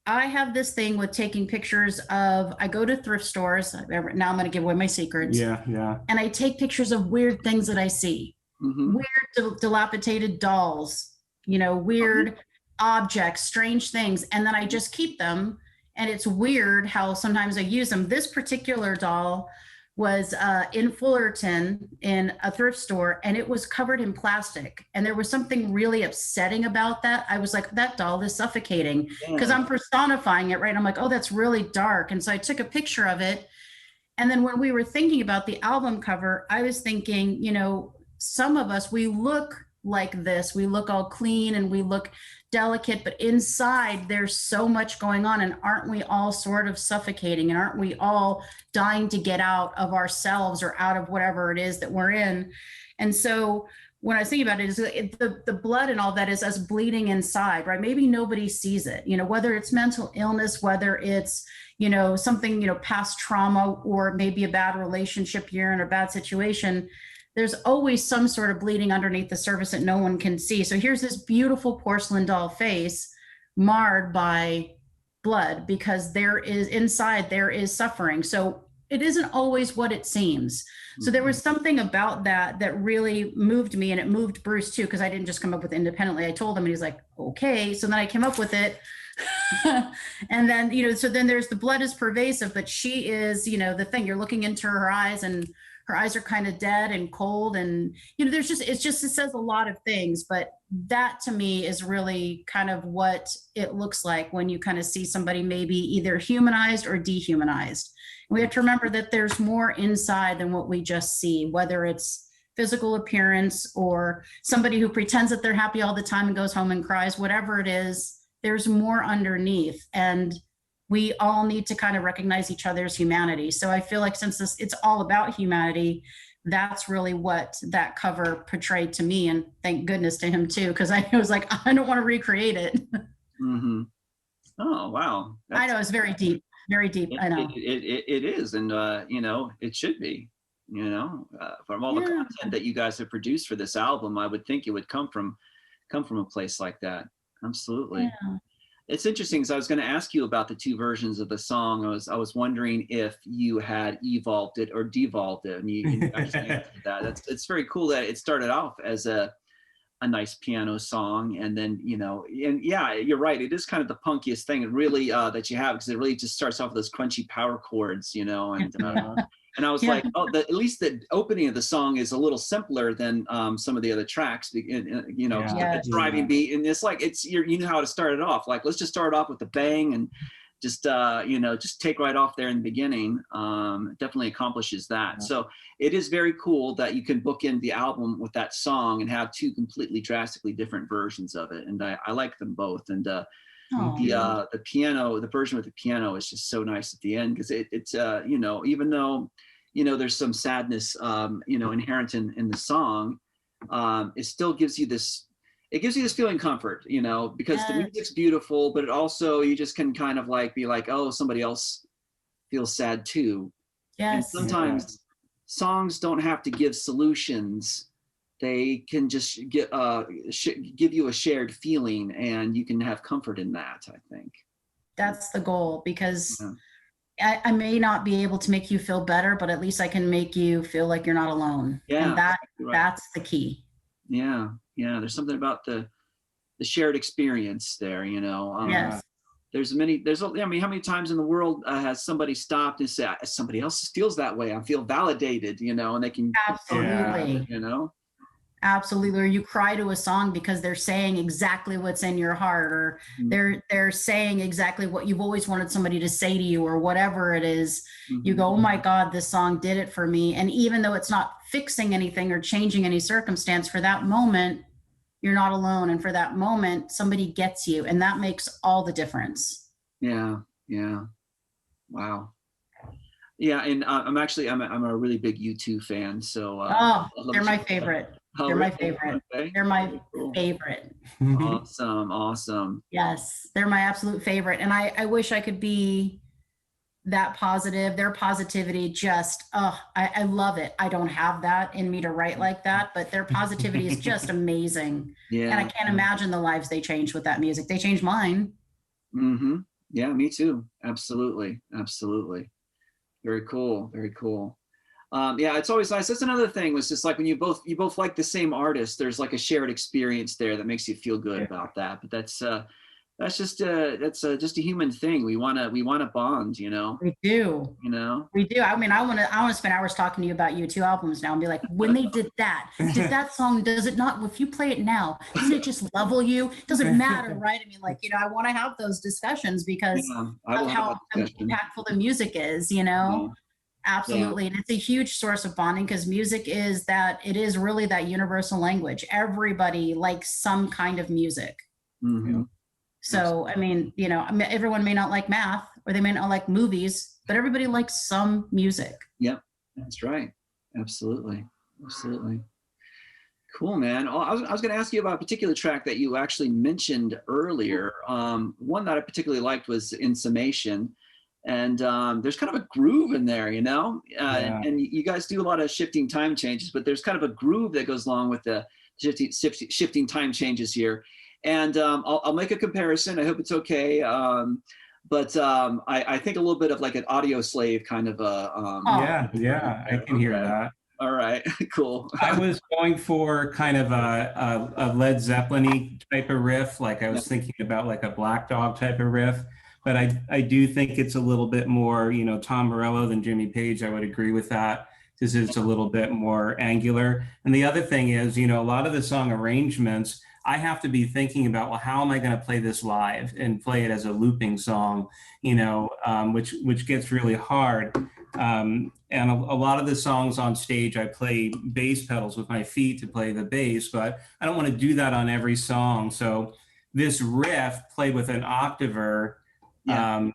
I have this thing with taking pictures of, I go to thrift stores. Now I'm going to give away my secrets. Yeah. And I take pictures of weird things that I see. Weird dilapidated dolls, weird objects, strange things. And then I just keep them. And it's weird how sometimes I use them. This particular doll was in Fullerton in a thrift store, and it was covered in plastic. And there was something really upsetting about that. I was like, that doll is suffocating, because I'm personifying it, right? I'm like, oh, that's really dark. And so I took a picture of it. And then when we were thinking about the album cover, I was thinking, some of us, we look like this. We look all clean and we look delicate, but inside there's so much going on. And aren't we all sort of suffocating? And aren't we all dying to get out of ourselves or out of whatever it is that we're in? And so when I was thinking about it, is the blood and all that is us bleeding inside, right? Maybe nobody sees it, whether it's mental illness, whether it's, something, past trauma, or maybe a bad relationship you're in, or bad situation. There's always some sort of bleeding underneath the surface that no one can see. So here's this beautiful porcelain doll face marred by blood, because there is suffering. So it isn't always what it seems. So there was something about that really moved me, and it moved Bruce too, because I didn't just come up with it independently. I told him, and he's like, okay. So then I came up with it. And then, so then there's the blood is pervasive, but she is, the thing, you're looking into her eyes, and her eyes are kind of dead and cold. And, it says a lot of things, but that to me is really kind of what it looks like when you kind of see somebody maybe either humanized or dehumanized. And we have to remember that there's more inside than what we just see, whether it's physical appearance or somebody who pretends that they're happy all the time and goes home and cries, whatever it is, there's more underneath. And we all need to kind of recognize each other's humanity. So I feel like since it's all about humanity, that's really what that cover portrayed to me. And thank goodness to him too, because I was like, I don't want to recreate it. Oh, wow. I know, it's very deep, very deep. I know. It is. And, it should be, from all the content that you guys have produced for this album, I would think it would come from a place like that. Absolutely. Yeah. It's interesting, because I was going to ask you about the two versions of the song. I was wondering if you had evolved it or devolved it, and you actually answered that. It's very cool that it started off as a nice piano song, and then and yeah, you're right. It is kind of the punkiest thing, really, that you have, because it really just starts off with those crunchy power chords, and I was like, oh, at least the opening of the song is a little simpler than some of the other tracks, the driving beat. And it's like, you know how to start it off. Like, let's just start off with a bang and just take right off there in the beginning. Definitely accomplishes that. Yeah. So it is very cool that you can bookend the album with that song and have two completely drastically different versions of it. And I like them both. And the piano, the version with the piano is just so nice at the end, because it's even though there's some sadness inherent in the song, it still gives you this feeling comfort, because the music's beautiful, but it also, you just can kind of like be like, oh, somebody else feels sad too. And Yes. sometimes songs don't have to give solutions. They can just give you a shared feeling, and you can have comfort in that, I think. That's the goal, because I may not be able to make you feel better, but at least I can make you feel like you're not alone. Yeah, And that's the key. Yeah. There's something about the shared experience there, Yes. I mean, how many times in the world has somebody stopped and said, somebody else feels that way, I feel validated, and they can, Absolutely. Absolutely. Or you cry to a song because they're saying exactly what's in your heart, or they're saying exactly what you've always wanted somebody to say to you, or whatever it is. You go, oh my God, this song did it for me. And even though it's not fixing anything or changing any circumstance, for that moment, you're not alone. And for that moment, somebody gets you, and that makes all the difference. Yeah. Wow. Yeah, and I'm a really big U2 fan, so they're my favorite. They're my favorite. Okay. They're my favorite. Awesome. Yes, they're my absolute favorite. And I wish I could be that positive. Their positivity just, I love it. I don't have that in me to write like that, but their positivity is just amazing. Yeah. And I can't imagine the lives they changed with that music. They changed mine. Mm-hmm. Yeah, me too. Absolutely. Very cool. Yeah, it's always nice. That's another thing, was just like when you both like the same artist, there's like a shared experience there that makes you feel good about that. But that's just a human thing. We wanna bond, We do. We do. I mean, I want to spend hours talking to you about U2 albums now and be like, when they did that song, does it not, if you play it now, doesn't it just level you? Doesn't matter, right? I mean, like, I want to have those discussions because of how impactful the music is, Absolutely. And it's a huge source of bonding, because music is really that universal language. Everybody likes some kind of music. Mm-hmm. So, I mean, everyone may not like math, or they may not like movies, but everybody likes some music. Yep, that's right. Absolutely. Cool, man. I was going to ask you about a particular track that you actually mentioned earlier. One that I particularly liked was In Summation. And there's kind of a groove in there, and you guys do a lot of shifting time changes, but there's kind of a groove that goes along with the shifting time changes here. And I'll make a comparison. I hope it's okay. But I think a little bit of like an Audio Slave kind of a. I can hear that. All right, cool. I was going for kind of a Led Zeppelin-y type of riff. Like I was thinking about like a Black Dog type of riff. But I do think it's a little bit more, Tom Morello than Jimmy Page. I would agree with that, because it's a little bit more angular. And the other thing is, a lot of the song arrangements, I have to be thinking about, well, how am I going to play this live and play it as a looping song, which gets really hard. And a lot of the songs on stage, I play bass pedals with my feet to play the bass, but I don't want to do that on every song. So this riff played with an octaver, and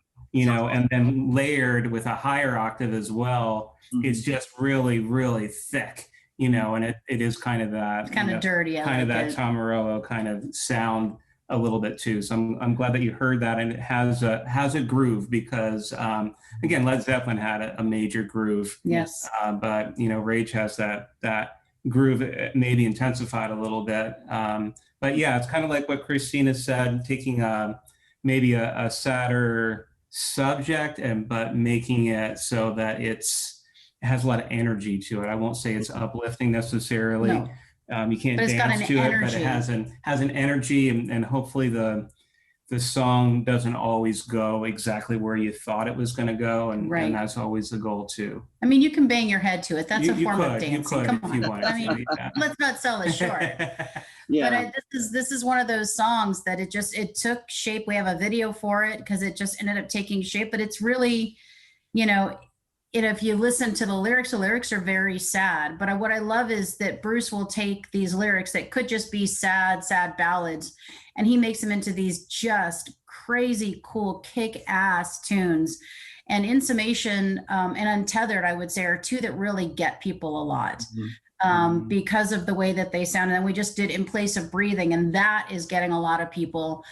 then layered with a higher octave as well. It's just really, really thick, and it is kind of that. It's kind of dirty. Kind of that Tom Morello kind of sound a little bit too. So I'm glad that you heard that, and it has a groove, because again, Led Zeppelin had a major groove. Yes. But Rage has that groove, maybe intensified a little bit. But yeah, it's kind of like what Christina said, taking maybe a sadder subject, but making it so that it has a lot of energy to it. I won't say it's uplifting necessarily. No. You can't dance to it, but it has an energy, and hopefully the song doesn't always go exactly where you thought it was going to go, and that's always the goal too. I mean, you can bang your head to it. That's a form of dancing. Come on. I mean, let's not sell it short. But this is one of those songs that it took shape. We have a video for it because it just ended up taking shape. But it's really, if you listen to the lyrics are very sad. But what I love is that Bruce will take these lyrics that could just be sad ballads, and he makes them into these just crazy cool kick-ass tunes. And In Summation and Untethered, I would say, are two that really get people a lot. Because of the way that they sound. And then we just did In Place of Breathing, and that is getting a lot of people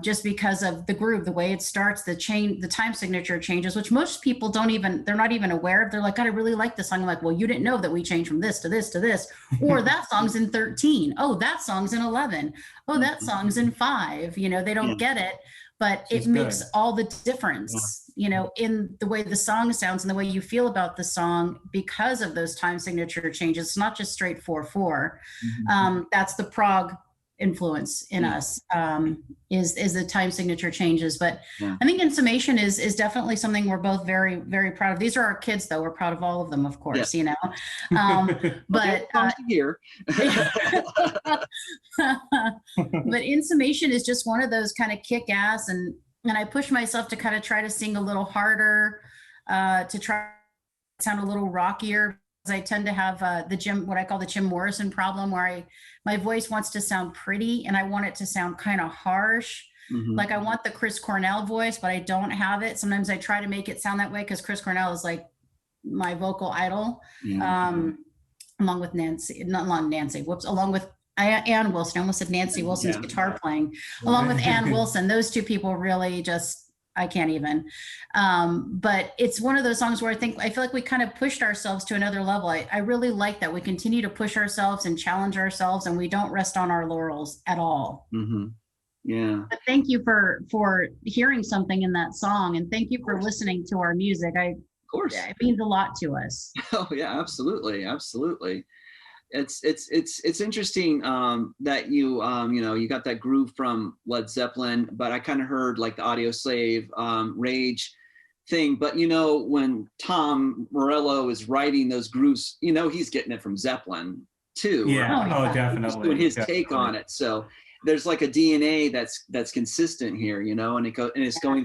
just because of the groove, the way it starts, the time signature changes, which most people they're not even aware of. They're like, God, I really like this song. I'm like, well, you didn't know that we changed from this to this to this, or that song's in 13. Oh, that song's in 11. Oh, that song's in 5. They don't get it. But it makes all the difference, in the way the song sounds and the way you feel about the song because of those time signature changes. It's not just straight 4/4. That's the prog influence in us, is the time signature changes. But I think In Summation is definitely something we're both very, very proud of. These are our kids, though. We're proud of all of them, of course, but here. But In Summation is just one of those kind of kick-ass, and I push myself to kind of try to sing a little harder, to try to sound a little rockier. I tend to have what I call the Jim Morrison problem, where my voice wants to sound pretty and I want it to sound kind of harsh. Like I want the Chris Cornell voice, but I don't have it. Sometimes I try to make it sound that way because Chris Cornell is like my vocal idol, along with along with Ann Wilson. I almost said Nancy Wilson's guitar playing, along with Ann Wilson. Those two people really I can't even. But it's one of those songs where I feel like we kind of pushed ourselves to another level. I really like that we continue to push ourselves and challenge ourselves, and we don't rest on our laurels at all. Yeah. But thank you for hearing something in that song, and thank you for listening to our music. Of course, it means a lot to us. Oh yeah, absolutely. It's interesting that you got that groove from Led Zeppelin, but I kind of heard like the Audio Slave, Rage thing. But when Tom Morello is writing those grooves, he's getting it from Zeppelin too. Yeah, right? Oh, definitely. He's doing his take on it. So there's like a DNA that's consistent here, and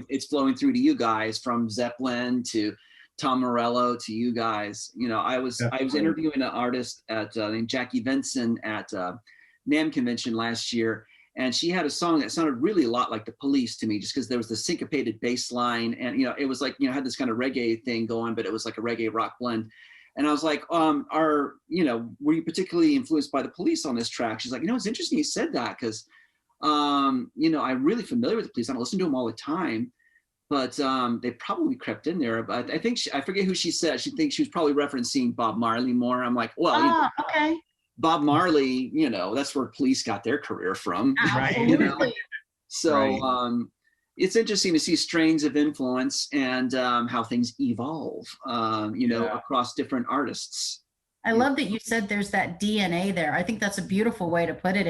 it's flowing through to you guys from Zeppelin to Tom Morello to you guys. I was interviewing an artist named Jackie Vinson at NAMM convention last year, and she had a song that sounded really a lot like The Police to me, just because there was the syncopated bass line, and it was like had this kind of reggae thing going, but it was like a reggae rock blend. And I was like, were you particularly influenced by The Police on this track? She's like, it's interesting you said that, because I'm really familiar with The Police. I don't listen to them all the time. But they probably crept in there. But I think I forget who she said. She thinks she was probably referencing Bob Marley more. I'm like, well, okay. Bob Marley, that's where Police got their career from. Absolutely. So it's interesting to see strains of influence and how things evolve, across different artists. I love that you said there's that DNA there. I think that's a beautiful way to put it.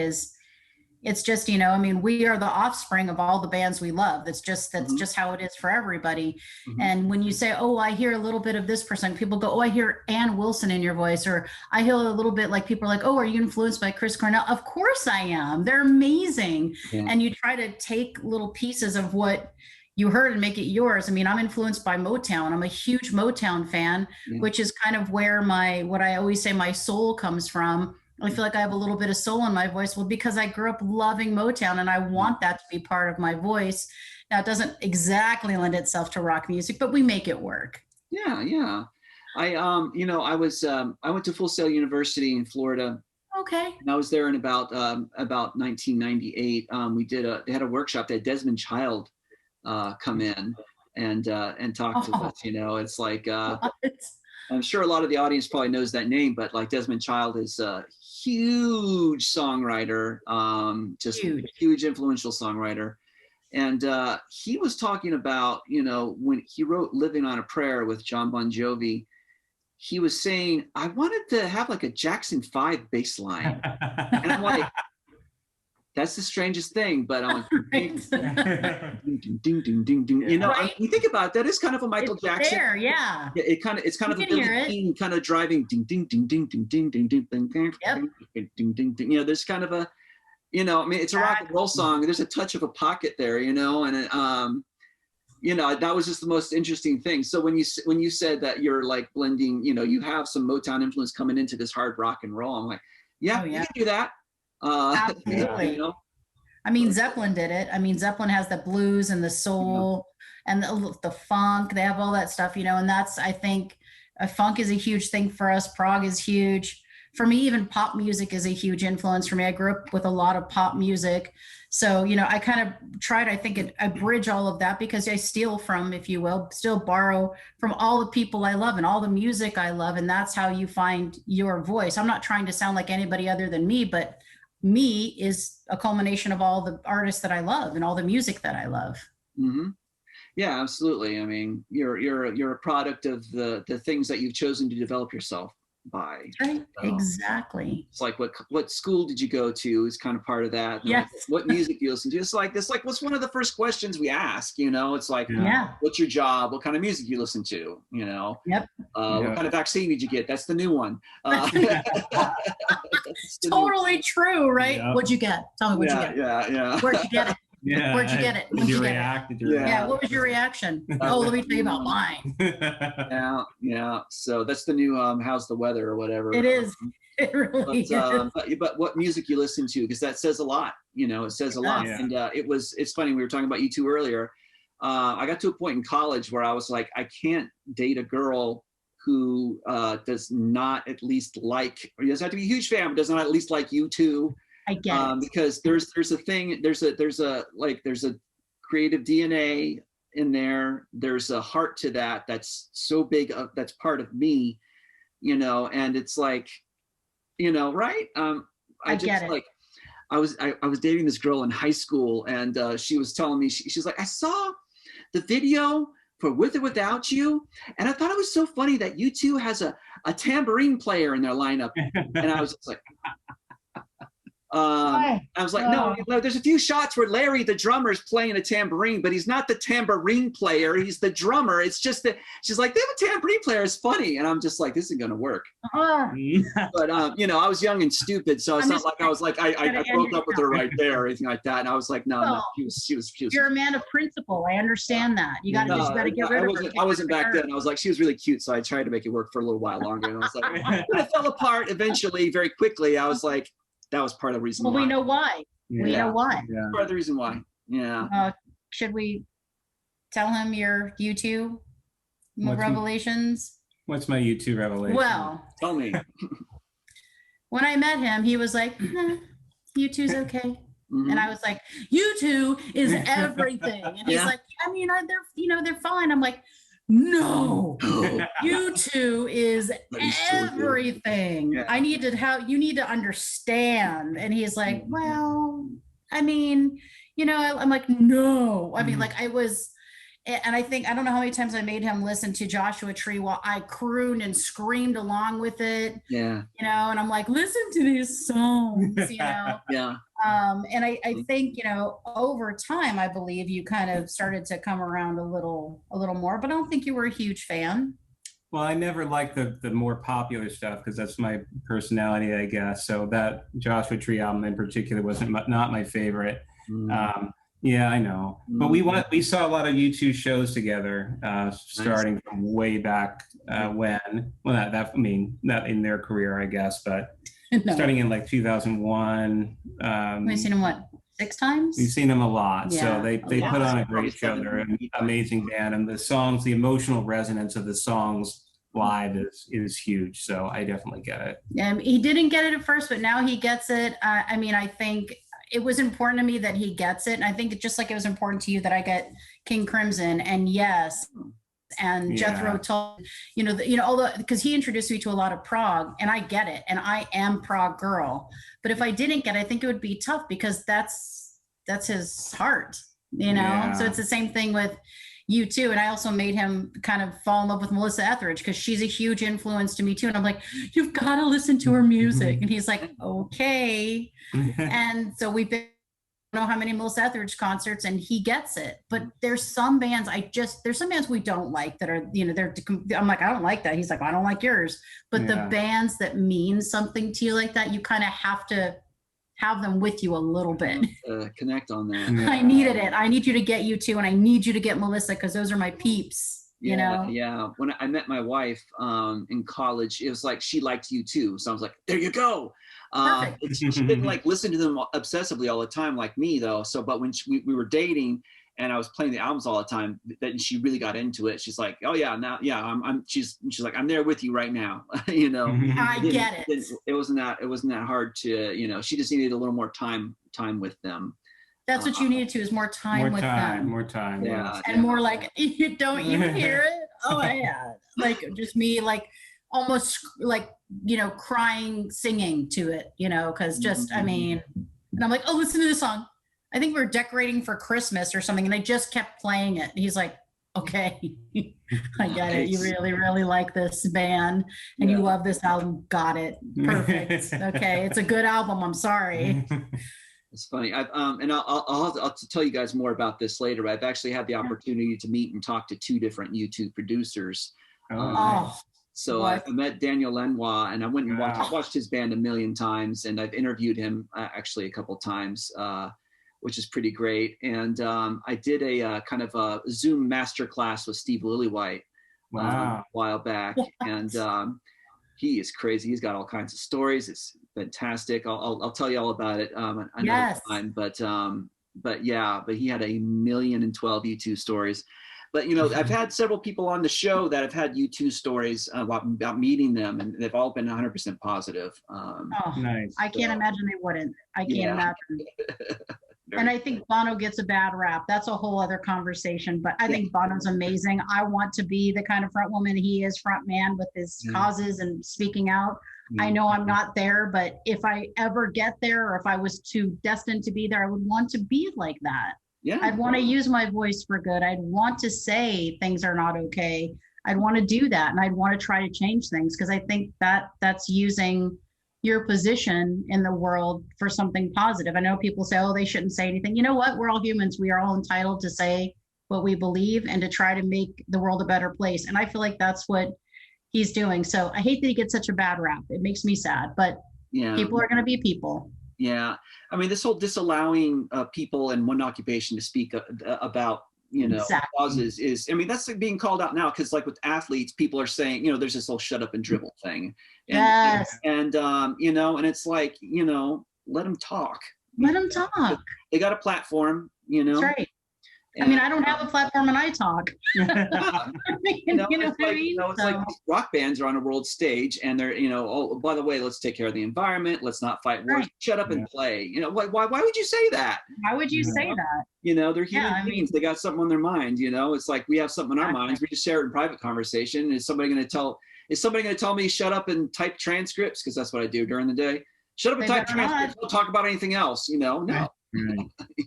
It's just, we are the offspring of all the bands we love. That's just how it is for everybody. And when you say, oh, I hear a little bit of this person, people go, oh, I hear Ann Wilson in your voice. Or I hear a little bit, like people are like, oh, are you influenced by Chris Cornell? Of course I am. They're amazing. Yeah. And you try to take little pieces of what you heard and make it yours. I'm influenced by Motown. I'm a huge Motown fan, which is kind of where what I always say my soul comes from. I feel like I have a little bit of soul in my voice. Well, because I grew up loving Motown, and I want that to be part of my voice. Now, it doesn't exactly lend itself to rock music, but we make it work. Yeah. I went to Full Sail University in Florida. Okay. And I was there in about 1998. They had a workshop that Desmond Child come in and talk to us. It's like I'm sure a lot of the audience probably knows that name, but like Desmond Child is a huge songwriter, just huge influential songwriter. And he was talking about, when he wrote Living on a Prayer with John Bon Jovi, he was saying, I wanted to have like a Jackson 5 bass line. And I'm like, that's the strangest thing, but I'm like, ding, ding, ding, ding, ding. Right? You think about it, that is kind of a Michael Jackson. There, yeah. It's kind of a Billy King kind of driving ding, ding, ding, ding, ding, ding, ding, ding, ding, ding, ding, ding, ding. There's kind of a, it's a rock and roll song. There's a touch of a pocket there, and that was just the most interesting thing. So when you said that you're like blending, you have some Motown influence coming into this hard rock and roll, I'm like, you can do that. Absolutely. Zeppelin did it. Zeppelin has the blues and the soul and the funk, they have all that stuff, you know, and that's, I think funk is a huge thing for us. Prog is huge. For me, even pop music is a huge influence for me. I grew up with a lot of pop music. So, you know, I kind of tried, I think I bridge all of that because I steal from, if you will, still borrow from all the people I love and all the music I love. And that's how you find your voice. I'm not trying to sound like anybody other than me, but me is a culmination of all the artists that I love and all the music that I love. Mm-hmm. Yeah, absolutely. I mean, you're a product of the things that you've chosen to develop yourself by. Right. Exactly. It's like what school did you go to is kind of part of that. Yes. Like, what music do you listen to? It's like what's one of the first questions we ask, you know? It's like, yeah. What's your job? What kind of music do you listen to? You know? Yep. What kind of vaccine did you get? That's the new one. Totally true, right? Yeah. What'd you get? Tell me what you get. Yeah. Where'd you get it? Yeah. Where'd you get it? Did you react? Yeah. What was your reaction? Oh, let me tell you about mine. Yeah. So that's the new how's the weather or whatever. It is. It really is. But what music you listen to, because that says a lot. You know, it says a lot. Yeah. And it's funny, we were talking about U2 earlier. I got to a point in college where I was like, I can't date a girl who does not at least like, or doesn't have to be a huge fan, but does not at least like U2. I get it. Because there's a creative DNA in there. There's a heart to that that's so big, that's part of me, you know. And it's like, you know, right? I just like, I was dating this girl in high school, and she was telling me, she's like, I saw the video for With or Without You, and I thought it was so funny that U2 has a tambourine player in their lineup. And I was just like, I was like, no, there's a few shots where Larry, the drummer, is playing a tambourine, but he's not the tambourine player. He's the drummer. It's just that she's like, they have a tambourine player. It's funny. And I'm just like, this isn't going to work. But, you know, I was young and stupid. So it's not like I was like, I broke up with her right there or anything like that. And I was like, no, she was. You're a man of principle. I understand that. You got to get rid of her. I wasn't back then. I was like, she was really cute. So I tried to make it work for a little while longer. And I was like, but it fell apart eventually, very quickly. I was like, that was part of the reason why. We know why. Yeah. We know why. Yeah. Part of the reason why. Yeah. Should we tell him your U2 revelations? What's my U2 revelation? Well, tell me. When I met him, he was like, U2's okay. Mm-hmm. And I was like, U2 is everything. And he's like, I mean, they're fine. I'm like, no, U2 is everything. Yeah. You need to understand. And he's like, well, I mean, you know, I'm like, no. I mean, like I was, and I don't know how many times I made him listen to Joshua Tree while I crooned and screamed along with it. Yeah. You know, and I'm like, listen to these songs, you know? Yeah. And I think, you know, over time, I believe you kind of started to come around a little more, but I don't think you were a huge fan. Well, I never liked the more popular stuff because that's my personality, I guess. So that Joshua Tree album in particular not my favorite. Yeah, I know. But we saw a lot of U2 shows together, starting from way back when. Well, I mean, not in their career, I guess, but no. Starting in like 2001. We've seen them, what, 6 times? We've seen them a lot. Yeah. So they put on a great show. They're an amazing band. And the songs, the emotional resonance of the songs live is huge. So I definitely get it. He didn't get it at first, but now he gets it. I mean, I think it was important to me that he gets it. And I think just like it was important to you that I get King Crimson and Yes. And Jethro told, although, because he introduced me to a lot of prog, and I get it, and I am prog girl. But if I didn't get it, I think it would be tough because that's his heart, you know? Yeah. So it's the same thing with U2. And I also made him kind of fall in love with Melissa Etheridge because she's a huge influence to me too. And I'm like, you've got to listen to her music. And he's like, okay. And so we've been, know how many Melissa Etheridge concerts, and he gets it. But there's some bands there's some bands we don't like that are, I'm like, I don't like that. He's like, well, I don't like yours. But the bands that mean something to you like that, you kind of have to have them with you a little bit. Connect on that. Yeah. I needed it. I need you to get U2, and I need you to get Melissa because those are my peeps. You know? Yeah. When I met my wife in college, it was like she liked U2. So I was like, there you go. She didn't like listen to them obsessively all the time like me though. So, but when we were dating, and I was playing the albums all the time, that she really got into it. She's like, oh yeah, now, yeah, she's like, I'm there with you right now. You know, I get it. It wasn't that hard to, you know, she just needed a little more time with them. That's what you needed to, is more time with them. More time. Yeah. And more like, you don't even hear it. Oh yeah. Like just me, like almost like, you know, crying, singing to it, you know, cause just, I mean, and I'm like, oh, listen to this song. I think we were decorating for Christmas or something. And they just kept playing it. And he's like, okay, I get it. You really, really like this band and you love this album. Got it. Perfect. Okay. It's a good album. I'm sorry. It's funny. I'll tell you guys more about this later, but I've actually had the opportunity to meet and talk to 2 different YouTube producers. So I met Daniel Lenoir, and I went and watched his band a million times, and I've interviewed him actually a couple times, which is pretty great. And I did a kind of a Zoom masterclass with Steve Lillywhite a while back, and he is crazy. He's got all kinds of stories. It's fantastic. I'll tell you all about it another time. But he had 1,012,012 U2 stories. But you know, I've had several people on the show that have had U2 stories about meeting them, and they've all been 100% positive. Nice. I can't imagine they wouldn't. I can't imagine. And I think Bono gets a bad rap. That's a whole other conversation. But I think Bono's amazing. I want to be the kind of front woman he is, front man with his causes and speaking out. I know I'm not there, but if I ever get there, or if I was destined to be there, I would want to be like that. Yeah. I'd want to use my voice for good. I'd want to say things are not okay. I'd want to do that. And I'd want to try to change things, because I think that's using your position in the world for something positive. I know people say, oh, they shouldn't say anything. You know what? We're all humans. We are all entitled to say what we believe and to try to make the world a better place. And I feel like that's what he's doing. So I hate that he gets such a bad rap. It makes me sad, but people are going to be people. Yeah. I mean, this whole disallowing people in one occupation to speak about, you know, causes is, I mean, that's like being called out now, because like with athletes, people are saying, you know, there's this whole shut up and dribble thing. And, you know, and it's like, you know, let them talk. Let them talk. They got a platform, you know. That's right. And, I mean, I don't have a platform and I talk. It's like rock bands are on a world stage and they're, you know, oh, by the way, let's take care of the environment. Let's not fight wars. Right. Shut up and play. You know, why would you say that? Why would you say that? You know, they're human beings. They got something on their mind. You know, it's like we have something on our minds. We just share it in private conversation. Is somebody going to tell me shut up and type transcripts? Because that's what I do during the day. Shut up and type transcripts. Don't talk about anything else. You know, no. Right.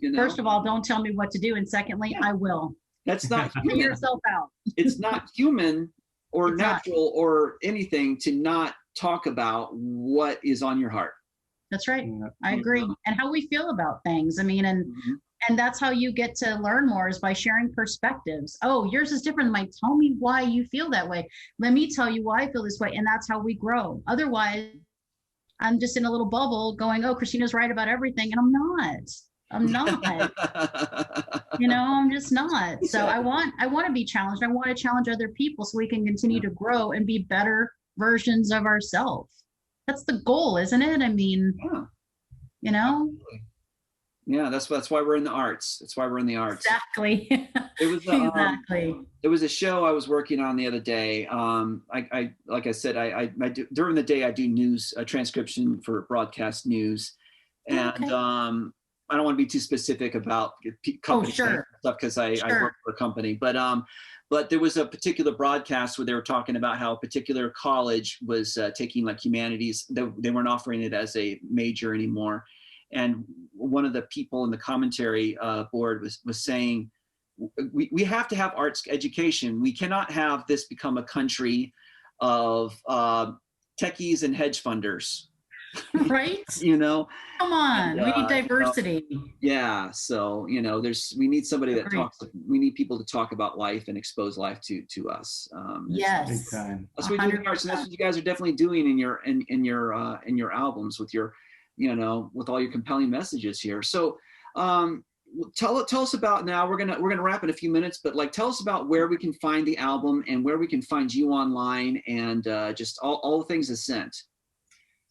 You know? First of all, don't tell me what to do. And secondly, I will. That's not human. Figure yourself out. It's not human or natural or anything to not talk about what is on your heart. That's right. I agree. And how we feel about things. I mean, and that's how you get to learn more, is by sharing perspectives. Oh, yours is different than mine. Tell me why you feel that way. Let me tell you why I feel this way. And that's how we grow. Otherwise, I'm just in a little bubble going, oh, Christina's right about everything. And I'm not. You know, I'm just not. So I want to be challenged. I want to challenge other people so we can continue to grow and be better versions of ourselves. That's the goal, isn't it? I mean, you know? Yeah, that's why we're in the arts. That's why we're in the arts. Exactly. It was There was a show I was working on the other day. I like I said, I do, during the day I do news transcription for broadcast news, and I don't want to be too specific about company stuff because I work for a company. But there was a particular broadcast where they were talking about how a particular college was taking like humanities. They weren't offering it as a major anymore. And one of the people in the commentary board was saying, we have to have arts education. We cannot have this become a country of techies and hedge funders. Right? You know? Come on, we need diversity. Yeah, so, you know, we need somebody that we need people to talk about life and expose life to us. Yes. That's what we do in arts, and that's what you guys are definitely doing in your albums with your, you know, with all your compelling messages here. So tell us about, now we're gonna wrap in a few minutes, but like tell us about where we can find the album and where we can find you online and just all the things ASNT.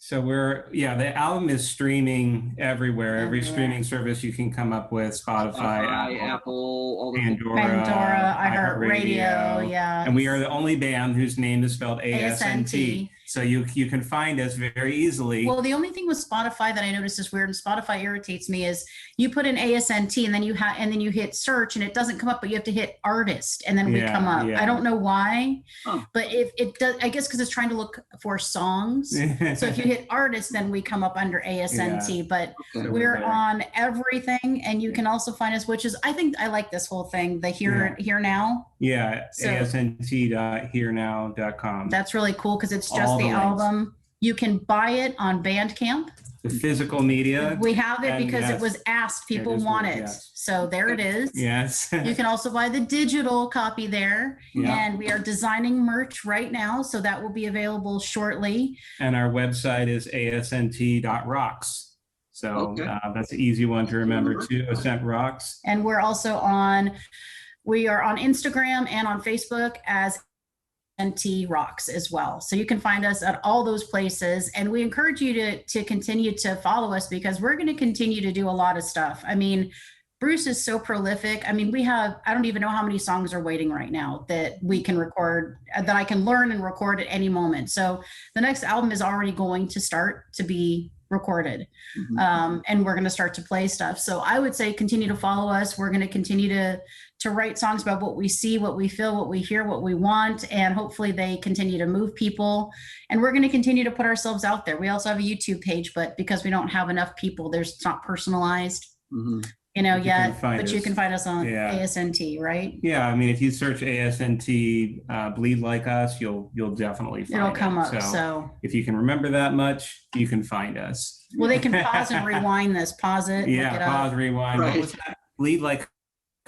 So the album is streaming everywhere. Every Everywhere. streaming service you can come up with, Spotify, Apple, all the Pandora, iHeartRadio, yeah. And we are the only band whose name is spelled ASNT. ASNT. So you can find us very easily. Well, the only thing with Spotify that I noticed is weird, and Spotify irritates me, is you put in ASNT and then you hit search and it doesn't come up, but you have to hit artist and then we come up. Yeah. I don't know why, Oh. but if it does, I guess because it's trying to look for songs. So if you hit artist, then we come up under ASNT. But Okay. we're on everything, and you can also find us, which is, I think I like this whole thing, the here now. Yeah, So- asnt.herenow.com. That's really cool because it's just All the the links. album. You can buy it on Bandcamp. The physical media. We have it And because it yes, was asked. People it is want weird, it. yes. So there it is. Yes. You can also buy the digital copy there. Yeah. And we are designing merch right now. So that will be available shortly. And our website is asnt.rocks. So Okay. that's an easy one to remember too. Ascent Rocks. And we are on Instagram and on Facebook as NT Rocks as well. So you can find us at all those places. And we encourage you to continue to follow us, because we're going to continue to do a lot of stuff. I mean, Bruce is so prolific. I mean, I don't even know how many songs are waiting right now that we can record, that I can learn and record at any moment. So the next album is already going to start to be recorded. And we're going to start to play stuff. So I would say continue to follow us. We're going to continue to write songs about what we see, what we feel, what we hear, what we want, and hopefully they continue to move people. And we're going to continue to put ourselves out there. We also have a YouTube page, but because we don't have enough people, it's not personalized, yet, but you can find us on ASNT, right? Yeah, I mean, if you search ASNT Bleed Like Us, you'll definitely find it. It'll come up. So if you can remember that much, you can find us. Well, they can pause and rewind this. Pause it. Yeah, look it pause, up. rewind. Right. What was that? Bleed like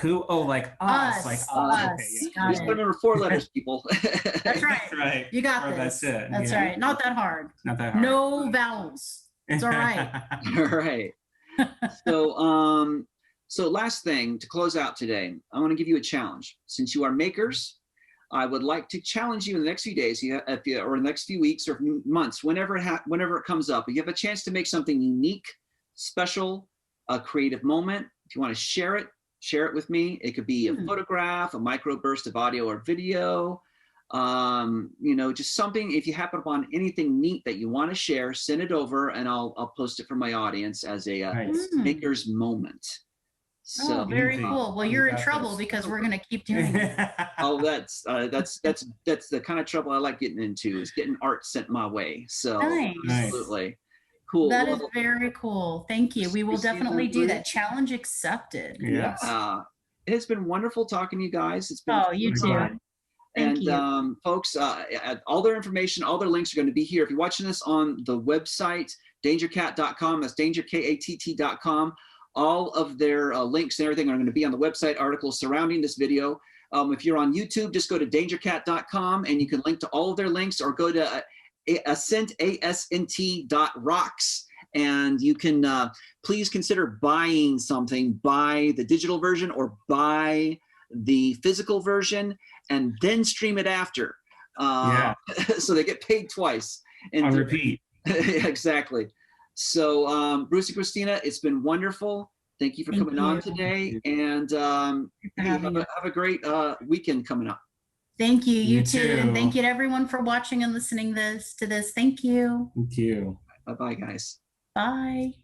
who? Oh, like us. Like Us. Okay, yeah. Got Just it. remember 4 letters, people. That's right. That's right. You got Or this. That's it. That's yeah. right. Not that hard. Not that hard. No vowels. It's all right. All right. So last thing to close out today, I want to give you a challenge. Since you are makers, I would like to challenge you in the next few days, or the next few weeks or months, whenever it comes up. If you have a chance to make something unique, special, a creative moment, if you want to share it with me. It could be a photograph, a microburst of audio or video, just something. If you happen upon anything neat that you want to share, send it over and I'll post it for my audience as a maker's moment. So very easy. cool. Well, you're in got trouble this. because we're going to keep doing it. Oh, that's the kind of trouble I like getting into, is getting art sent my way. So Nice. absolutely cool. That is Well, very cool. Thank you. We will Christina definitely and do Bruce. that. Challenge accepted. Yes. It has been wonderful talking to you guys. It's been You too. fun. Thank And you. folks, all their information, all their links are going to be here. If you're watching this on the website, dangercat.com, that's dangerkatt.com. All of their links and everything are going to be on the website, articles surrounding this video. If you're on YouTube, just go to dangercat.com and you can link to all of their links, or go to asnt.rocks. And you can please consider buying something. Buy the digital version or buy the physical version and then stream it after. So they get paid twice. And On repeat. Exactly. So Bruce and Christina, it's been wonderful. Thank you for coming on today. And have a great weekend coming up. Thank you. You You too. too. And thank you to everyone for watching and listening to this. Thank you. Thank you. Bye-bye, guys. Bye.